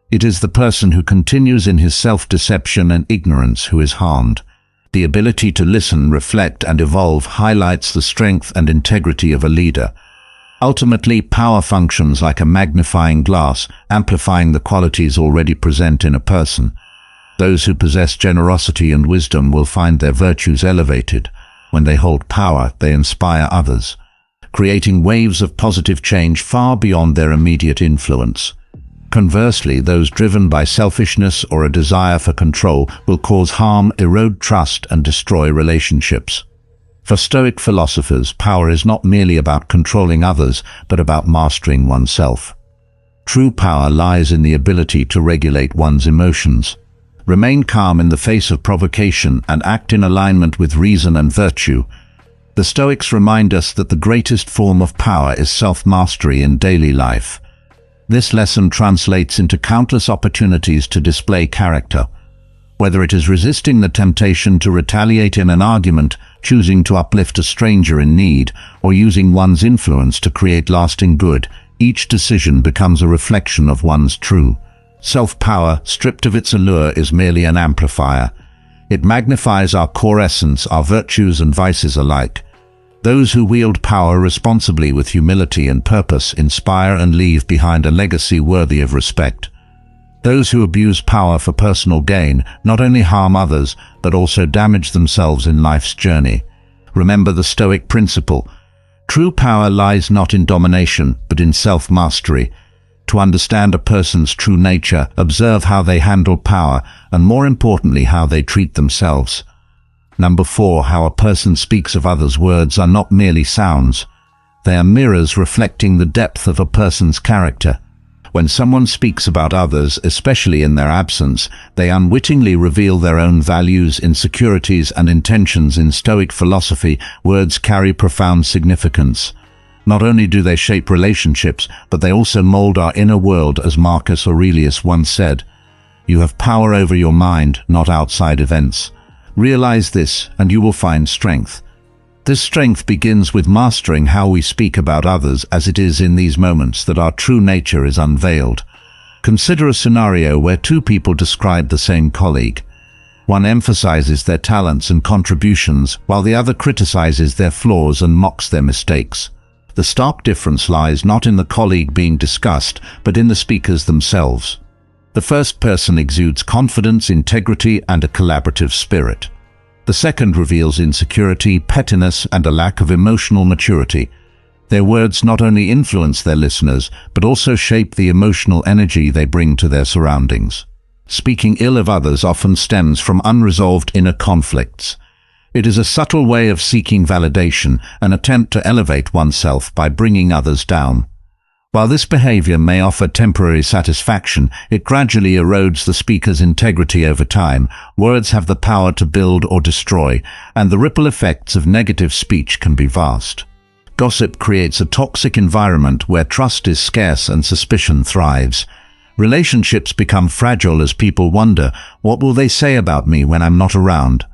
It is the person who continues in his self-deception and ignorance who is harmed. The ability to listen, reflect, and evolve highlights the strength and integrity of a leader. Ultimately, power functions like a magnifying glass, amplifying the qualities already present in a person. Those who possess generosity and wisdom will find their virtues elevated. When they hold power, they inspire others, creating waves of positive change far beyond their immediate influence. Conversely, those driven by selfishness or a desire for control will cause harm, erode trust, and destroy relationships. For Stoic philosophers, power is not merely about controlling others, but about mastering oneself. True power lies in the ability to regulate one's emotions, remain calm in the face of provocation, and act in alignment with reason and virtue. The Stoics remind us that the greatest form of power is self-mastery in daily life. This lesson translates into countless opportunities to display character. Whether it is resisting the temptation to retaliate in an argument, choosing to uplift a stranger in need, or using one's influence to create lasting good, each decision becomes a reflection of one's true self-power. Stripped of its allure, is merely an amplifier. It magnifies our core essence, our virtues and vices alike. Those who wield power responsibly with humility and purpose inspire and leave behind a legacy worthy of respect. Those who abuse power for personal gain not only harm others, but also damage themselves in life's journey. Remember the Stoic principle: true power lies not in domination, but in self-mastery. To understand a person's true nature, observe how they handle power, and more importantly, how they treat themselves. Number 4. How a person speaks of others. Words are not merely sounds. They are mirrors reflecting the depth of a person's character. When someone speaks about others, especially in their absence, they unwittingly reveal their own values, insecurities, and intentions. In Stoic philosophy, words carry profound significance. Not only do they shape relationships, but they also mold our inner world, as Marcus Aurelius once said. You have power over your mind, not outside events. Realize this, and you will find strength. This strength begins with mastering how we speak about others, as it is in these moments that our true nature is unveiled. Consider a scenario where two people describe the same colleague. One emphasizes their talents and contributions, while the other criticizes their flaws and mocks their mistakes. The stark difference lies not in the colleague being discussed, but in the speakers themselves. The first person exudes confidence, integrity, and a collaborative spirit. The second reveals insecurity, pettiness, and a lack of emotional maturity. Their words not only influence their listeners, but also shape the emotional energy they bring to their surroundings. Speaking ill of others often stems from unresolved inner conflicts. It is a subtle way of seeking validation, an attempt to elevate oneself by bringing others down. While this behavior may offer temporary satisfaction, it gradually erodes the speaker's integrity over time. Words have the power to build or destroy, and the ripple effects of negative speech can be vast. Gossip creates a toxic environment where trust is scarce and suspicion thrives. Relationships become fragile as people wonder, what will they say about me when I'm not around?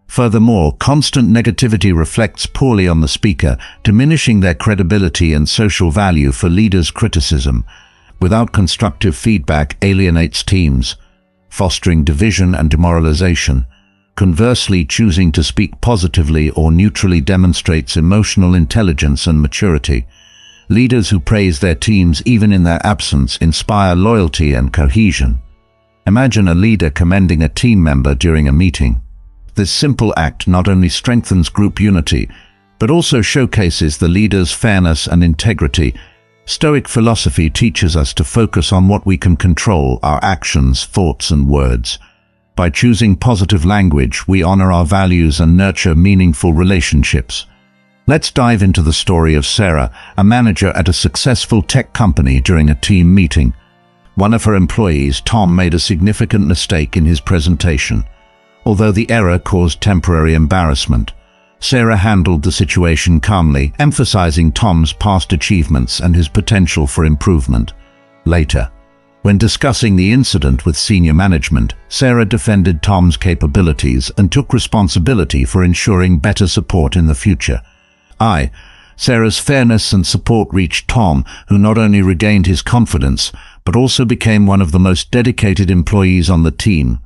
Furthermore, constant negativity reflects poorly on the speaker, diminishing their credibility and social value. For leaders, criticism without constructive feedback alienates teams, fostering division and demoralization. Conversely, choosing to speak positively or neutrally demonstrates emotional intelligence and maturity. Leaders who praise their teams even in their absence inspire loyalty and cohesion. Imagine a leader commending a team member during a meeting. This simple act not only strengthens group unity, but also showcases the leader's fairness and integrity. Stoic philosophy teaches us to focus on what we can control, our actions, thoughts, and words. By choosing positive language, we honor our values and nurture meaningful relationships. Let's dive into the story of Sarah, a manager at a successful tech company. During a team meeting, one of her employees, Tom, made a significant mistake in his presentation. Although the error caused temporary embarrassment, Sarah handled the situation calmly, emphasizing Tom's past achievements and his potential for improvement. Later, when discussing the incident with senior management, Sarah defended Tom's capabilities and took responsibility for ensuring better support in the future. Sarah's fairness and support reached Tom, who not only regained his confidence, but also became one of the most dedicated employees on the team.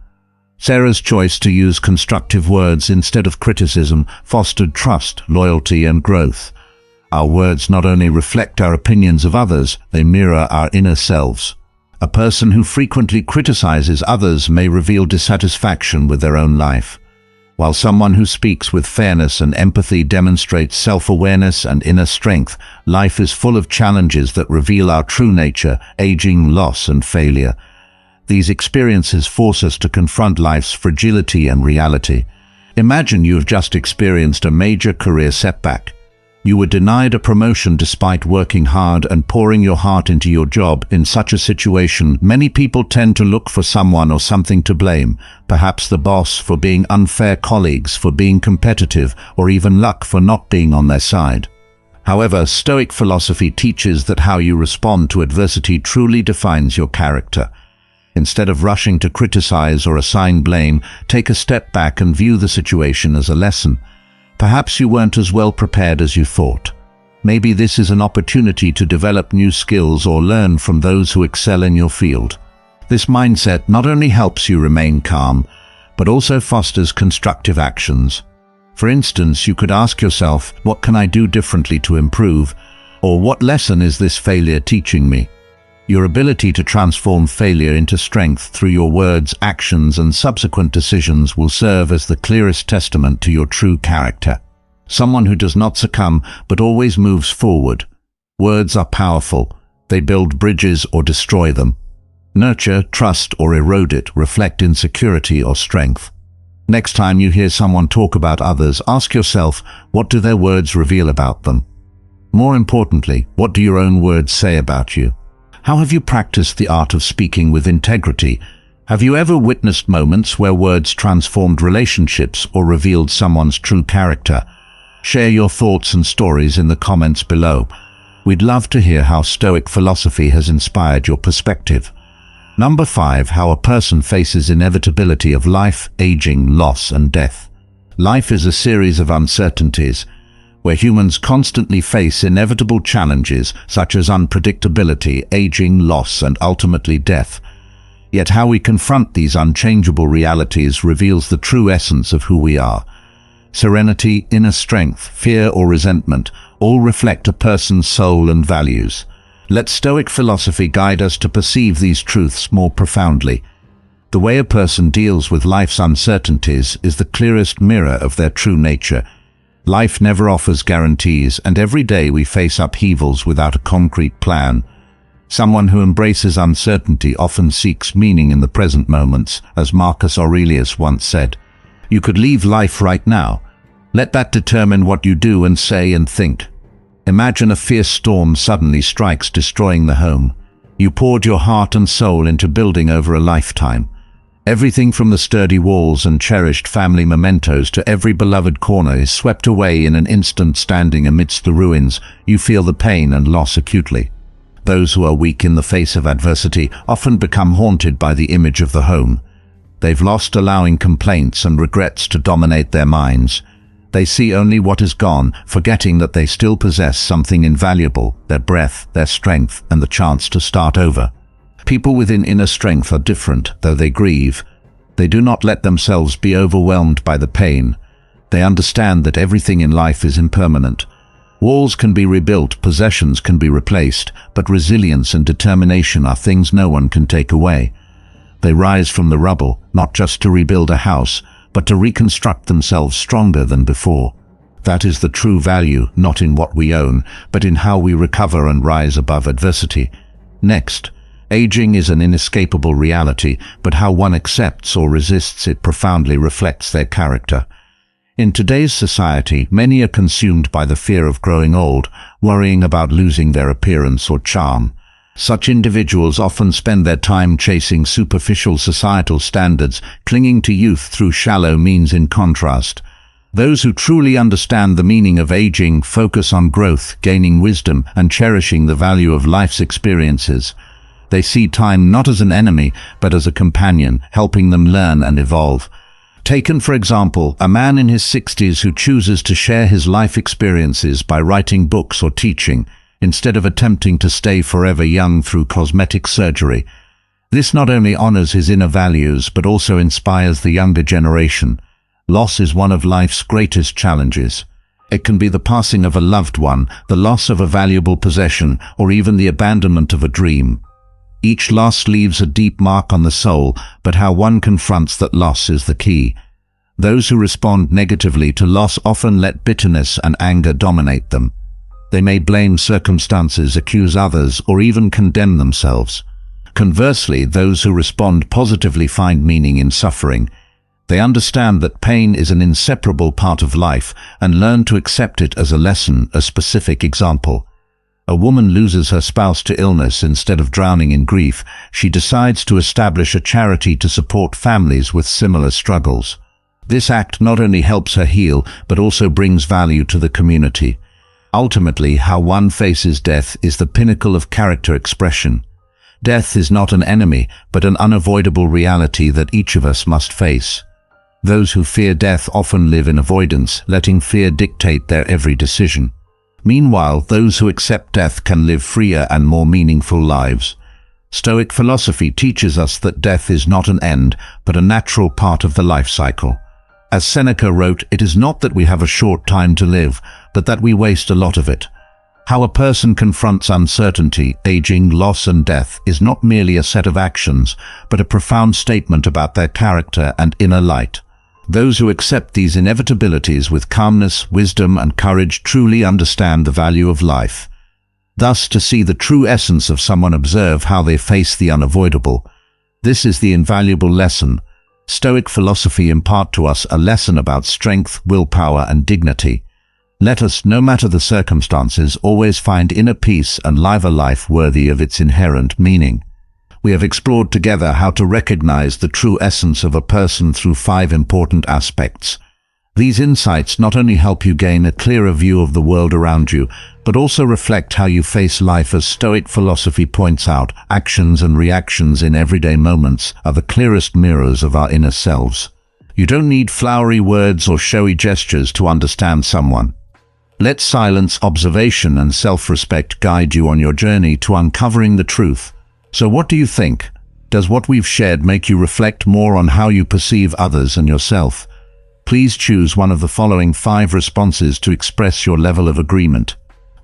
Sarah's choice to use constructive words instead of criticism fostered trust, loyalty, and growth. Our words not only reflect our opinions of others, they mirror our inner selves. A person who frequently criticizes others may reveal dissatisfaction with their own life, while someone who speaks with fairness and empathy demonstrates self-awareness and inner strength. Life is full of challenges that reveal our true nature: aging, loss, and failure. These experiences force us to confront life's fragility and reality. Imagine you have just experienced a major career setback. You were denied a promotion despite working hard and pouring your heart into your job. In such a situation, many people tend to look for someone or something to blame, perhaps the boss for being unfair, colleagues for being competitive, or even luck for not being on their side. However, Stoic philosophy teaches that how you respond to adversity truly defines your character. Instead of rushing to criticize or assign blame, take a step back and view the situation as a lesson. Perhaps you weren't as well prepared as you thought. Maybe this is an opportunity to develop new skills or learn from those who excel in your field. This mindset not only helps you remain calm, but also fosters constructive actions. For instance, you could ask yourself, what can I do differently to improve? Or what lesson is this failure teaching me? Your ability to transform failure into strength through your words, actions, and subsequent decisions will serve as the clearest testament to your true character. Someone who does not succumb, but always moves forward. Words are powerful. They build bridges or destroy them. Nurture, trust, or erode it, reflect insecurity or strength. Next time you hear someone talk about others, ask yourself, what do their words reveal about them? More importantly, what do your own words say about you? How have you practiced the art of speaking with integrity? Have you ever witnessed moments where words transformed relationships or revealed someone's true character? Share your thoughts and stories in the comments below. We'd love to hear how Stoic philosophy has inspired your perspective. Number 5. How a person faces inevitability of life, aging, loss, and death. Life is a series of uncertainties, where humans constantly face inevitable challenges such as unpredictability, aging, loss, and ultimately death. Yet how we confront these unchangeable realities reveals the true essence of who we are. Serenity, inner strength, fear, or resentment all reflect a person's soul and values. Let Stoic philosophy guide us to perceive these truths more profoundly. The way a person deals with life's uncertainties is the clearest mirror of their true nature. Life never offers guarantees, and every day we face upheavals without a concrete plan. Someone who embraces uncertainty often seeks meaning in the present moments, as Marcus Aurelius once said. You could leave life right now. Let that determine what you do and say and think. Imagine a fierce storm suddenly strikes, destroying the home. You poured your heart and soul into building over a lifetime. Everything from the sturdy walls and cherished family mementos to every beloved corner is swept away in an instant. Standing amidst the ruins, you feel the pain and loss acutely. Those who are weak in the face of adversity often become haunted by the image of the home. They've lost, allowing complaints and regrets to dominate their minds. They see only what is gone, forgetting that they still possess something invaluable: their breath, their strength, and the chance to start over. People within inner strength are different, though they grieve. They do not let themselves be overwhelmed by the pain. They understand that everything in life is impermanent. Walls can be rebuilt, possessions can be replaced, but resilience and determination are things no one can take away. They rise from the rubble, not just to rebuild a house, but to reconstruct themselves stronger than before. That is the true value, not in what we own, but in how we recover and rise above adversity. Next, aging is an inescapable reality, but how one accepts or resists it profoundly reflects their character. In today's society, many are consumed by the fear of growing old, worrying about losing their appearance or charm. Such individuals often spend their time chasing superficial societal standards, clinging to youth through shallow means. In contrast, those who truly understand the meaning of aging focus on growth, gaining wisdom, and cherishing the value of life's experiences. They see time not as an enemy, but as a companion, helping them learn and evolve. Taken for example, a man in his 60s who chooses to share his life experiences by writing books or teaching, instead of attempting to stay forever young through cosmetic surgery. This not only honors his inner values, but also inspires the younger generation. Loss is one of life's greatest challenges. It can be the passing of a loved one, the loss of a valuable possession, or even the abandonment of a dream. Each loss leaves a deep mark on the soul, but how one confronts that loss is the key. Those who respond negatively to loss often let bitterness and anger dominate them. They may blame circumstances, accuse others, or even condemn themselves. Conversely, those who respond positively find meaning in suffering. They understand that pain is an inseparable part of life and learn to accept it as a lesson. A specific example: a woman loses her spouse to illness. Instead of drowning in grief, she decides to establish a charity to support families with similar struggles. This act not only helps her heal, but also brings value to the community. Ultimately, how one faces death is the pinnacle of character expression. Death is not an enemy, but an unavoidable reality that each of us must face. Those who fear death often live in avoidance, letting fear dictate their every decision. Meanwhile, those who accept death can live freer and more meaningful lives. Stoic philosophy teaches us that death is not an end, but a natural part of the life cycle. As Seneca wrote, it is not that we have a short time to live, but that we waste a lot of it. How a person confronts uncertainty, aging, loss, and death is not merely a set of actions, but a profound statement about their character and inner light. Those who accept these inevitabilities with calmness, wisdom, and courage truly understand the value of life. Thus, to see the true essence of someone, observe how they face the unavoidable. This is the invaluable lesson. Stoic philosophy impart to us a lesson about strength, willpower, and dignity. Let us, no matter the circumstances, always find inner peace and live a life worthy of its inherent meaning. We have explored together how to recognize the true essence of a person through 5 important aspects. These insights not only help you gain a clearer view of the world around you, but also reflect how you face life. As Stoic philosophy points out, actions and reactions in everyday moments are the clearest mirrors of our inner selves. You don't need flowery words or showy gestures to understand someone. Let silence, observation, and self-respect guide you on your journey to uncovering the truth. So what do you think? Does what we've shared make you reflect more on how you perceive others and yourself? Please choose one of the following 5 responses to express your level of agreement.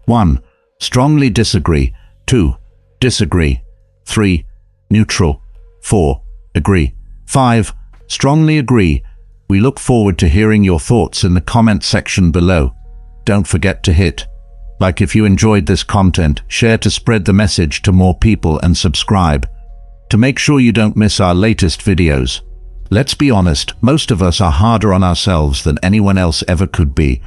1. Strongly disagree. 2. Disagree. 3. Neutral. 4. Agree. 5. Strongly agree. We look forward to hearing your thoughts in the comment section below. Don't forget to hit like if you enjoyed this content, share to spread the message to more people, and subscribe to make sure you don't miss our latest videos. Let's be honest, most of us are harder on ourselves than anyone else ever could be.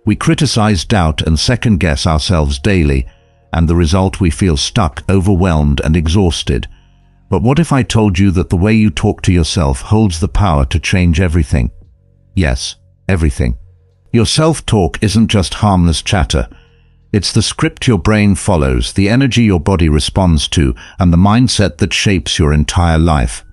We criticize, doubt, and second-guess ourselves daily, and the result, we feel stuck, overwhelmed, and exhausted. But what if I told you that the way you talk to yourself holds the power to change everything? Yes, everything. Your self-talk isn't just harmless chatter. It's the script your brain follows, the energy your body responds to, and the mindset that shapes your entire life.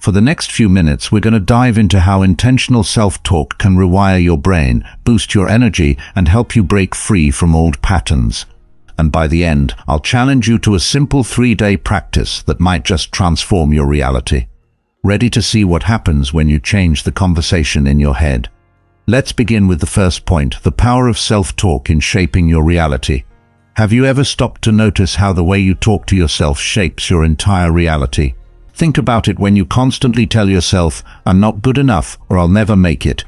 For the next few minutes, we're going to dive into how intentional self-talk can rewire your brain, boost your energy, and help you break free from old patterns. And by the end, I'll challenge you to a simple 3-day practice that might just transform your reality. Ready to see what happens when you change the conversation in your head? Let's begin with the first point, the power of self-talk in shaping your reality. Have you ever stopped to notice how the way you talk to yourself shapes your entire reality? Think about it. When you constantly tell yourself, "I'm not good enough," or "I'll never make it,"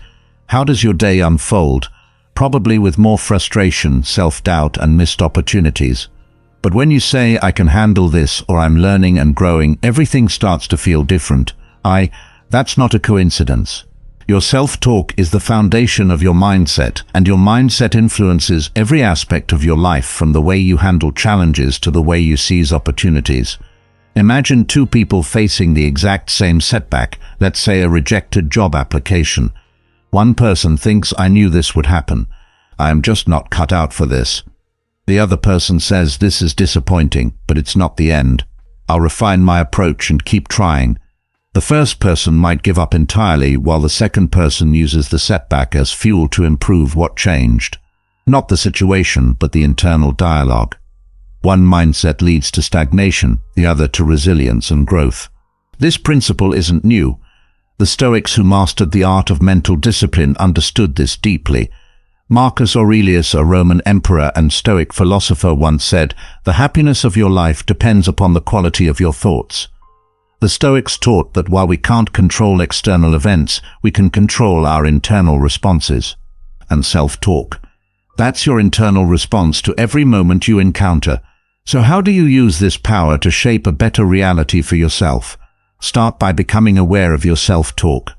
how does your day unfold? Probably with more frustration, self-doubt, and missed opportunities. But when you say, "I can handle this," or "I'm learning and growing," everything starts to feel different. That's not a coincidence. Your self-talk is the foundation of your mindset, and your mindset influences every aspect of your life, from the way you handle challenges to the way you seize opportunities. Imagine 2 people facing the exact same setback, let's say a rejected job application. One person thinks, "I knew this would happen. I am just not cut out for this." The other person says, "This is disappointing, but it's not the end. I'll refine my approach and keep trying." The first person might give up entirely, while the second person uses the setback as fuel to improve. What changed? Not the situation, but the internal dialogue. One mindset leads to stagnation, the other to resilience and growth. This principle isn't new. The Stoics, who mastered the art of mental discipline, understood this deeply. Marcus Aurelius, a Roman emperor and Stoic philosopher, once said, "The happiness of your life depends upon the quality of your thoughts." The Stoics taught that while we can't control external events, we can control our internal responses. And self-talk, that's your internal response to every moment you encounter. So how do you use this power to shape a better reality for yourself? Start by becoming aware of your self-talk.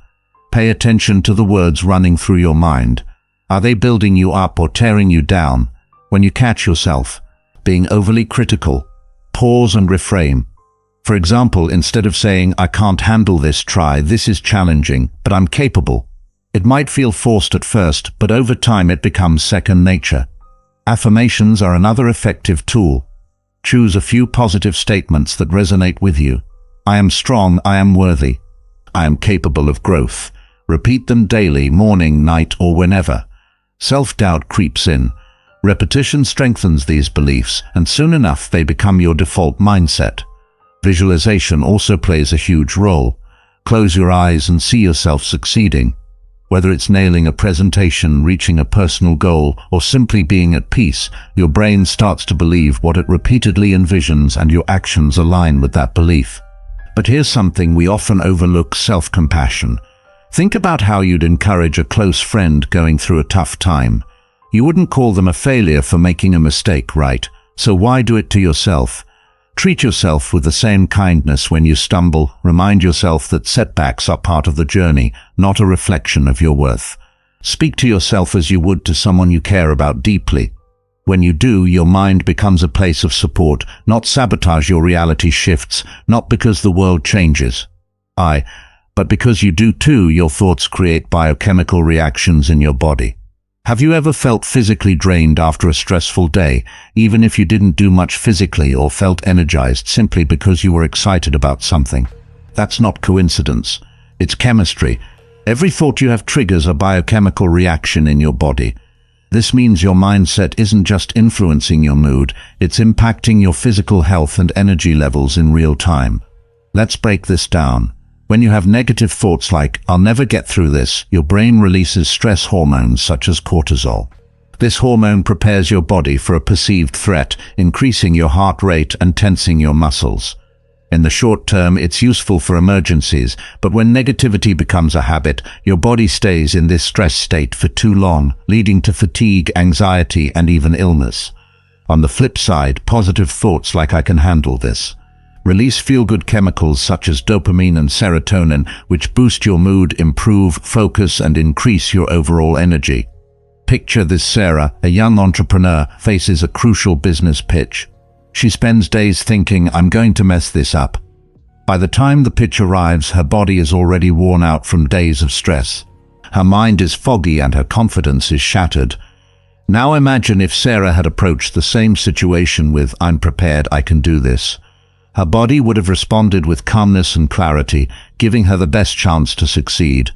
Pay attention to the words running through your mind. Are they building you up or tearing you down? When you catch yourself being overly critical, pause and reframe. For example, instead of saying, "I can't handle this," try, "This is challenging, but I'm capable." It might feel forced at first, but over time it becomes second nature. Affirmations are another effective tool. Choose a few positive statements that resonate with you. "I am strong, I am worthy. I am capable of growth." Repeat them daily, morning, night, or whenever. Self-doubt creeps in. Repetition strengthens these beliefs, and soon enough they become your default mindset. Visualization also plays a huge role. Close your eyes and see yourself succeeding. Whether it's nailing a presentation, reaching a personal goal, or simply being at peace, your brain starts to believe what it repeatedly envisions, and your actions align with that belief. But here's something we often overlook: self-compassion. Think about how you'd encourage a close friend going through a tough time. You wouldn't call them a failure for making a mistake, right? So why do it to yourself? Treat yourself with the same kindness when you stumble. Remind yourself that setbacks are part of the journey, not a reflection of your worth. Speak to yourself as you would to someone you care about deeply. When you do, your mind becomes a place of support, not sabotage. Your reality shifts, not because the world changes, but because you do too. Your thoughts create biochemical reactions in your body. Have you ever felt physically drained after a stressful day, even if you didn't do much physically, or felt energized simply because you were excited about something? That's not coincidence. It's chemistry. Every thought you have triggers a biochemical reaction in your body. This means your mindset isn't just influencing your mood, it's impacting your physical health and energy levels in real time. Let's break this down. When you have negative thoughts like, "I'll never get through this," your brain releases stress hormones such as cortisol. This hormone prepares your body for a perceived threat, increasing your heart rate and tensing your muscles. In the short term, it's useful for emergencies, but when negativity becomes a habit, your body stays in this stress state for too long, leading to fatigue, anxiety, and even illness. On the flip side, positive thoughts like "I can handle this" release feel-good chemicals such as dopamine and serotonin, which boost your mood, improve focus, and increase your overall energy. Picture this: Sarah, a young entrepreneur, faces a crucial business pitch. She spends days thinking, "I'm going to mess this up." By the time the pitch arrives, her body is already worn out from days of stress. Her mind is foggy and her confidence is shattered. Now imagine if Sarah had approached the same situation with, "I'm prepared, I can do this." Her body would have responded with calmness and clarity, giving her the best chance to succeed.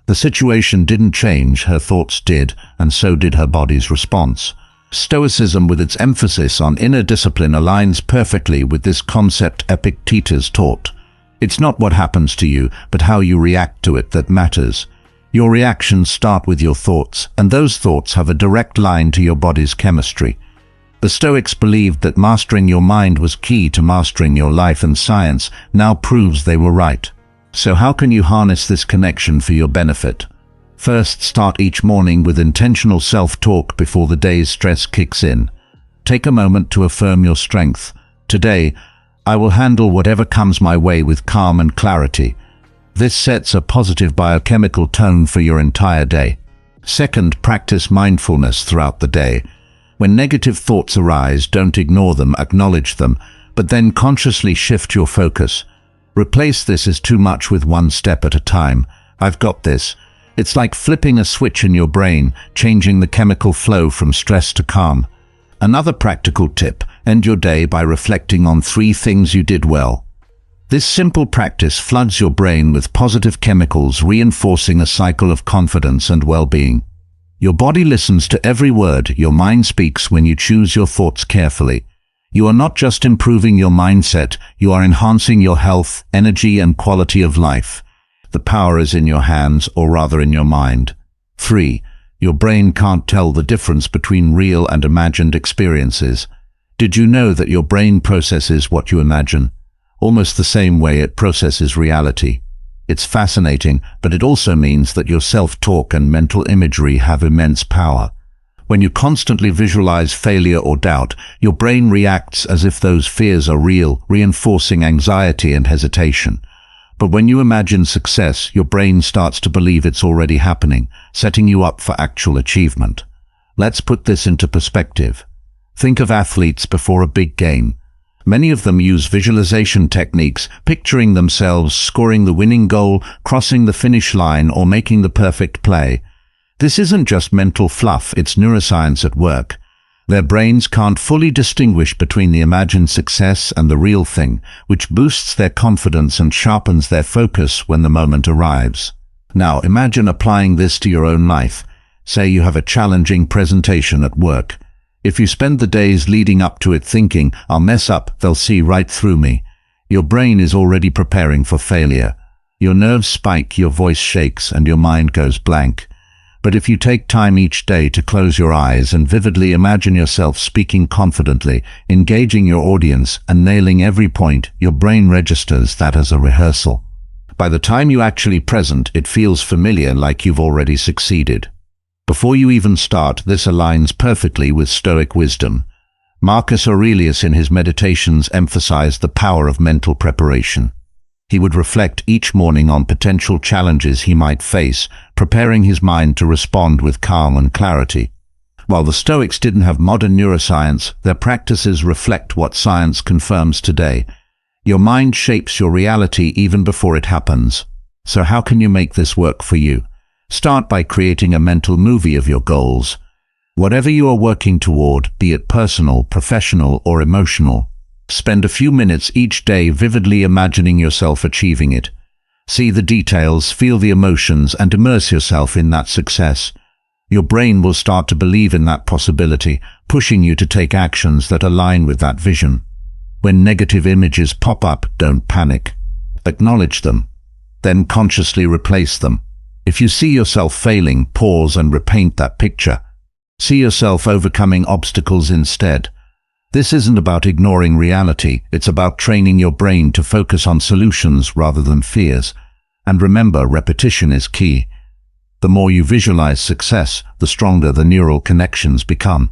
The situation didn't change, her thoughts did, and so did her body's response. Stoicism, with its emphasis on inner discipline, aligns perfectly with this concept Epictetus taught. It's not what happens to you, but how you react to it that matters. Your reactions start with your thoughts, and those thoughts have a direct line to your body's chemistry. The Stoics believed that mastering your mind was key to mastering your life, and science now proves they were right. So how can you harness this connection for your benefit? First, start each morning with intentional self-talk before the day's stress kicks in. Take a moment to affirm your strength. "Today, I will handle whatever comes my way with calm and clarity." This sets a positive biochemical tone for your entire day. Second, practice mindfulness throughout the day. When negative thoughts arise, don't ignore them, acknowledge them, but then consciously shift your focus. Replace "this is too much" with "one step at a time." "I've got this." It's like flipping a switch in your brain, changing the chemical flow from stress to calm. Another practical tip: end your day by reflecting on 3 things you did well. This simple practice floods your brain with positive chemicals, reinforcing a cycle of confidence and well-being. Your body listens to every word your mind speaks when you choose your thoughts carefully. You are not just improving your mindset, you are enhancing your health, energy, and quality of life. The power is in your hands, or rather in your mind. 3. Your brain can't tell the difference between real and imagined experiences. Did you know that your brain processes what you imagine? Almost the same way it processes reality. It's fascinating, but it also means that your self-talk and mental imagery have immense power. When you constantly visualize failure or doubt, your brain reacts as if those fears are real, reinforcing anxiety and hesitation. But when you imagine success, your brain starts to believe it's already happening, setting you up for actual achievement. Let's put this into perspective. Think of athletes before a big game. Many of them use visualization techniques, picturing themselves scoring the winning goal, crossing the finish line, or making the perfect play. This isn't just mental fluff, it's neuroscience at work. Their brains can't fully distinguish between the imagined success and the real thing, which boosts their confidence and sharpens their focus when the moment arrives. Now, imagine applying this to your own life. Say you have a challenging presentation at work. If you spend the days leading up to it thinking, "I'll mess up, they'll see right through me," your brain is already preparing for failure. Your nerves spike, your voice shakes, and your mind goes blank. But if you take time each day to close your eyes and vividly imagine yourself speaking confidently, engaging your audience, and nailing every point, your brain registers that as a rehearsal. By the time you actually present, it feels familiar, like you've already succeeded. Before you even start, this aligns perfectly with Stoic wisdom. Marcus Aurelius in his Meditations emphasized the power of mental preparation. He would reflect each morning on potential challenges he might face, preparing his mind to respond with calm and clarity. While the Stoics didn't have modern neuroscience, their practices reflect what science confirms today. Your mind shapes your reality even before it happens. So how can you make this work for you? Start by creating a mental movie of your goals. Whatever you are working toward, be it personal, professional, or emotional, spend a few minutes each day vividly imagining yourself achieving it. See the details, feel the emotions, and immerse yourself in that success. Your brain will start to believe in that possibility, pushing you to take actions that align with that vision. When negative images pop up, don't panic. Acknowledge them, then consciously replace them. If you see yourself failing, pause and repaint that picture. See yourself overcoming obstacles instead. This isn't about ignoring reality, it's about training your brain to focus on solutions rather than fears. And remember, repetition is key. The more you visualize success, the stronger the neural connections become.